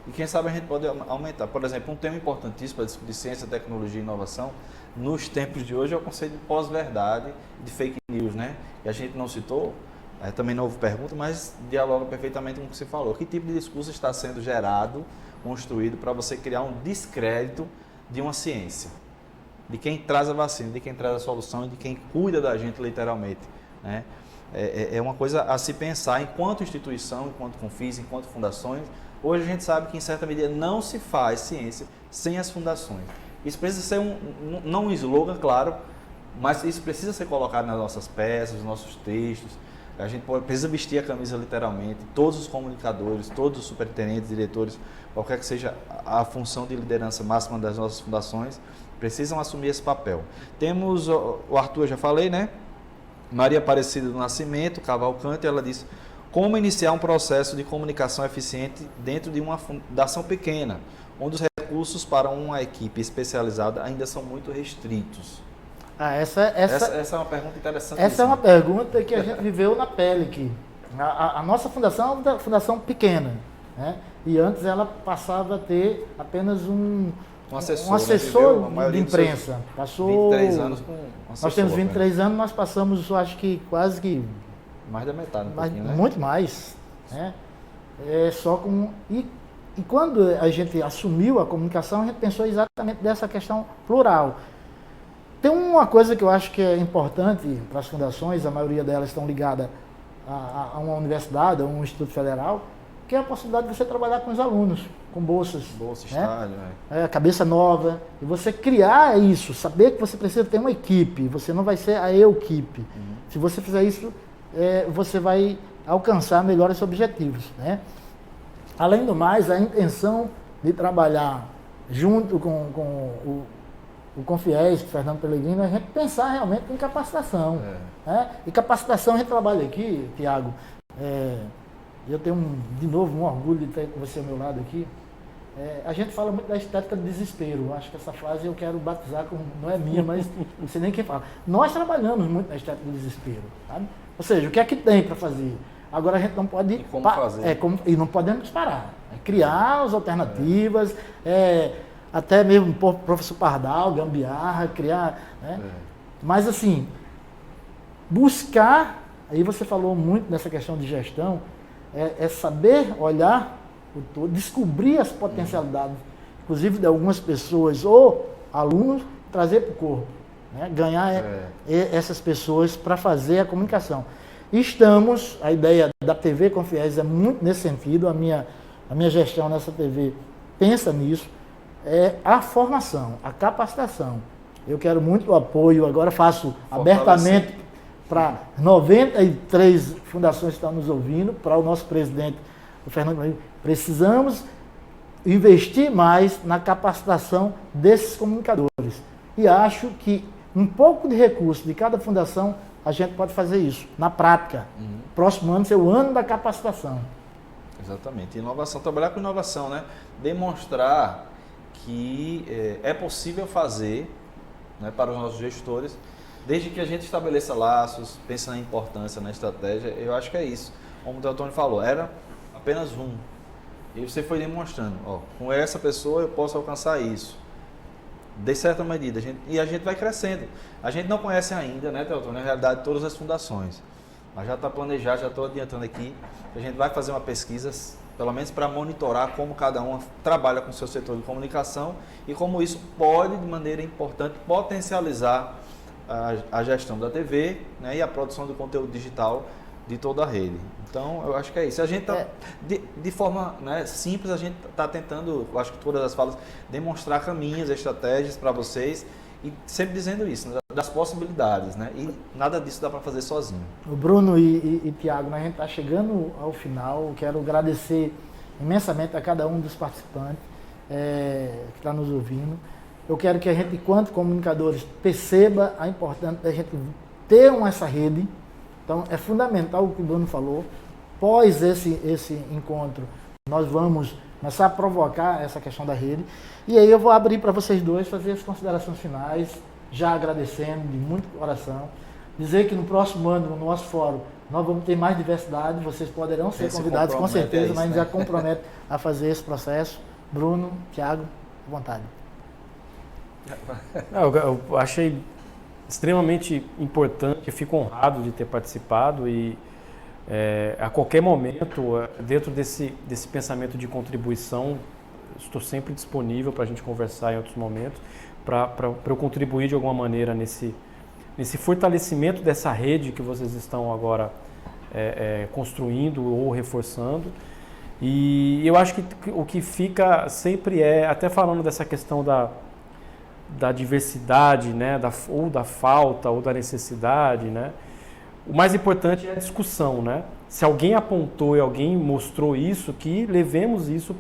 E quem sabe a gente pode aumentar. Por exemplo, um tema importantíssimo para discutir ciência, tecnologia e inovação, nos tempos de hoje, é o conceito de pós-verdade, de fake news, né? E a gente não citou, também não houve pergunta, mas dialoga perfeitamente com o que você falou. Que tipo de discurso está sendo gerado, construído, para você criar um descrédito de uma ciência? De quem traz a vacina, de quem traz a solução e de quem cuida da gente, literalmente, né? É uma coisa a se pensar enquanto instituição, enquanto Confis, enquanto fundações. Hoje a gente sabe que, em certa medida, não se faz ciência sem as fundações. Isso precisa ser não um slogan, claro, mas isso precisa ser colocado nas nossas peças, nos nossos textos. A gente precisa vestir a camisa literalmente. Todos os comunicadores, todos os superintendentes, diretores, qualquer que seja a função de liderança máxima das nossas fundações, precisam assumir esse papel. Temos o Arthur, já falei, né? Maria Aparecida do Nascimento, Cavalcante, ela disse: como iniciar um processo de comunicação eficiente dentro de uma fundação pequena, onde os recursos para uma equipe especializada ainda são muito restritos? Essa é uma pergunta interessante. Essa é uma pergunta que a gente viveu na pele aqui. A nossa fundação é uma fundação pequena, né? E antes ela passava a ter apenas um assessor, né, de imprensa. Passou 23 anos com um assessor. Nós temos 23 anos, nós passamos, eu acho que quase que... Mais da metade, né? Muito mais, né? Só com... E quando a gente assumiu a comunicação, a gente pensou exatamente dessa questão plural. Tem uma coisa que eu acho que é importante para as fundações, a maioria delas estão ligadas a uma universidade, a um instituto federal, que é a possibilidade de você trabalhar com os alunos, com bolsas. Bolsa, né? estágio, cabeça nova. E você criar isso, saber que você precisa ter uma equipe, você não vai ser a equipe. Se você fizer isso, você vai alcançar melhores objetivos, né? Além do mais, a intenção de trabalhar junto com o Confies, Fernando Pellegrino, a gente pensar realmente em capacitação. Né? E capacitação, a gente trabalha aqui, Tiago, eu tenho, de novo, um orgulho de ter você ao meu lado aqui. A gente fala muito da estética do desespero. Acho que essa frase eu quero batizar, não é minha, mas não sei nem quem fala. Nós trabalhamos muito na estética do desespero, sabe? Ou seja, o que é que tem para fazer? Agora a gente não pode... E como fazer? E não podemos parar. Criar as alternativas, até mesmo o professor Pardal, gambiarra, criar... Né? Mas assim, buscar... Aí você falou muito nessa questão de gestão, saber olhar o todo, descobrir as potencialidades, inclusive de algumas pessoas ou alunos, trazer para o corpo. Né? Ganhar essas pessoas para fazer a comunicação. Estamos, a ideia da TV Confies é muito nesse sentido, a minha gestão nessa TV pensa nisso, a formação, a capacitação. Eu quero muito o apoio, agora faço abertamente para 93 fundações que estão nos ouvindo, para o nosso presidente, o Fernando. Precisamos investir mais na capacitação desses comunicadores. E acho que um pouco de recurso de cada fundação, a gente pode fazer isso, na prática. Próximo ano ser o ano da capacitação. Exatamente. Inovação, trabalhar com inovação, né? Demonstrar que é possível fazer, né, para os nossos gestores, desde que a gente estabeleça laços, pense na importância, na estratégia. Eu acho que é isso. Como o Antônio falou, era apenas um. E você foi demonstrando, com essa pessoa eu posso alcançar isso. De certa medida, a gente vai crescendo. A gente não conhece ainda, né, Teotônio, na realidade, todas as fundações. Mas já está planejado, já estou adiantando aqui, a gente vai fazer uma pesquisa, pelo menos para monitorar como cada uma trabalha com o seu setor de comunicação e como isso pode, de maneira importante, potencializar a gestão da TV, né, e a produção do conteúdo digital de toda a rede. Então, eu acho que é isso. A gente está, de forma, né, simples, a gente está tentando, eu acho que todas as falas, demonstrar caminhos, estratégias para vocês e sempre dizendo isso, né, das possibilidades, né? E nada disso dá para fazer sozinho. O Bruno e Tiago, a gente está chegando ao final. Quero agradecer imensamente a cada um dos participantes que está nos ouvindo. Eu quero que a gente, enquanto comunicadores, perceba a importância da gente ter essa rede. Então, é fundamental o que o Bruno falou. Após esse encontro, nós vamos começar a provocar essa questão da rede. E aí eu vou abrir para vocês dois fazer as considerações finais, já agradecendo de muito coração. Dizer que no próximo ano, no nosso fórum, nós vamos ter mais diversidade, vocês poderão ser convidados com certeza, mas a gente já compromete a fazer esse processo. Bruno, Thiago, à vontade. Eu achei extremamente importante, eu fico honrado de ter participado e a qualquer momento, dentro desse pensamento de contribuição, estou sempre disponível para a gente conversar em outros momentos, para eu contribuir de alguma maneira nesse fortalecimento dessa rede que vocês estão agora construindo ou reforçando. E eu acho que o que fica sempre até falando dessa questão da diversidade, né, ou da falta, ou da necessidade, né, o mais importante é a discussão, né? Se alguém apontou e alguém mostrou isso, que levemos isso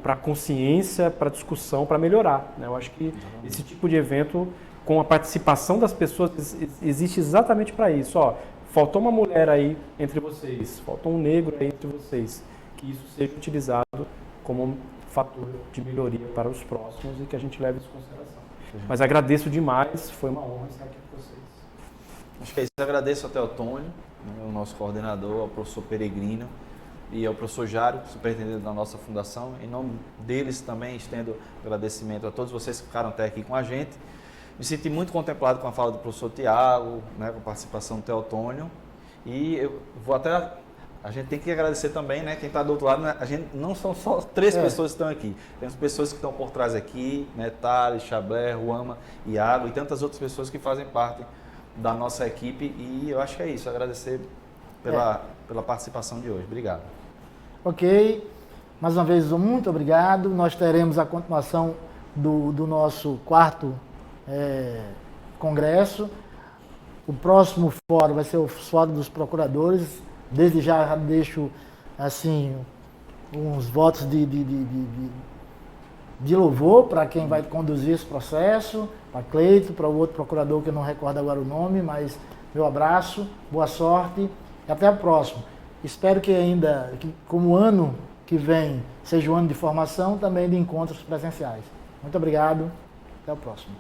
para a consciência, para a discussão, para melhorar, né? Eu acho que esse tipo de evento, com a participação das pessoas, existe exatamente para isso. Ó, faltou uma mulher aí entre vocês, faltou um negro aí entre vocês, que isso seja utilizado como um fator de melhoria para os próximos e que a gente leve isso em consideração. Mas agradeço demais, foi uma honra estar aqui com vocês. Acho que é isso. Eu agradeço ao Teotônio, né, o nosso coordenador, ao professor Peregrino e ao professor Jário, superintendente da nossa fundação. Em nome deles também estendo agradecimento a todos vocês que ficaram até aqui com a gente. Me senti muito contemplado com a fala do professor Tiago, né, com a participação do Teotônio. E eu vou até... A gente tem que agradecer também, né? Quem está do outro lado, né? A gente não são só 3 pessoas que estão aqui. Temos pessoas que estão por trás aqui, né? Thales, Chablé, Ruama, Iago e tantas outras pessoas que fazem parte da nossa equipe. E eu acho que é isso. Agradecer pela participação de hoje. Obrigado. Ok. Mais uma vez, muito obrigado. Nós teremos a continuação do nosso 4º congresso. O próximo fórum vai ser o Fórum dos Procuradores. Desde já deixo assim uns votos de louvor para quem vai conduzir esse processo, para Cleito, para o outro procurador que eu não recordo agora o nome, mas meu abraço, boa sorte e até o próximo. Espero que como o ano que vem seja um ano de formação, também de encontros presenciais. Muito obrigado, até o próximo.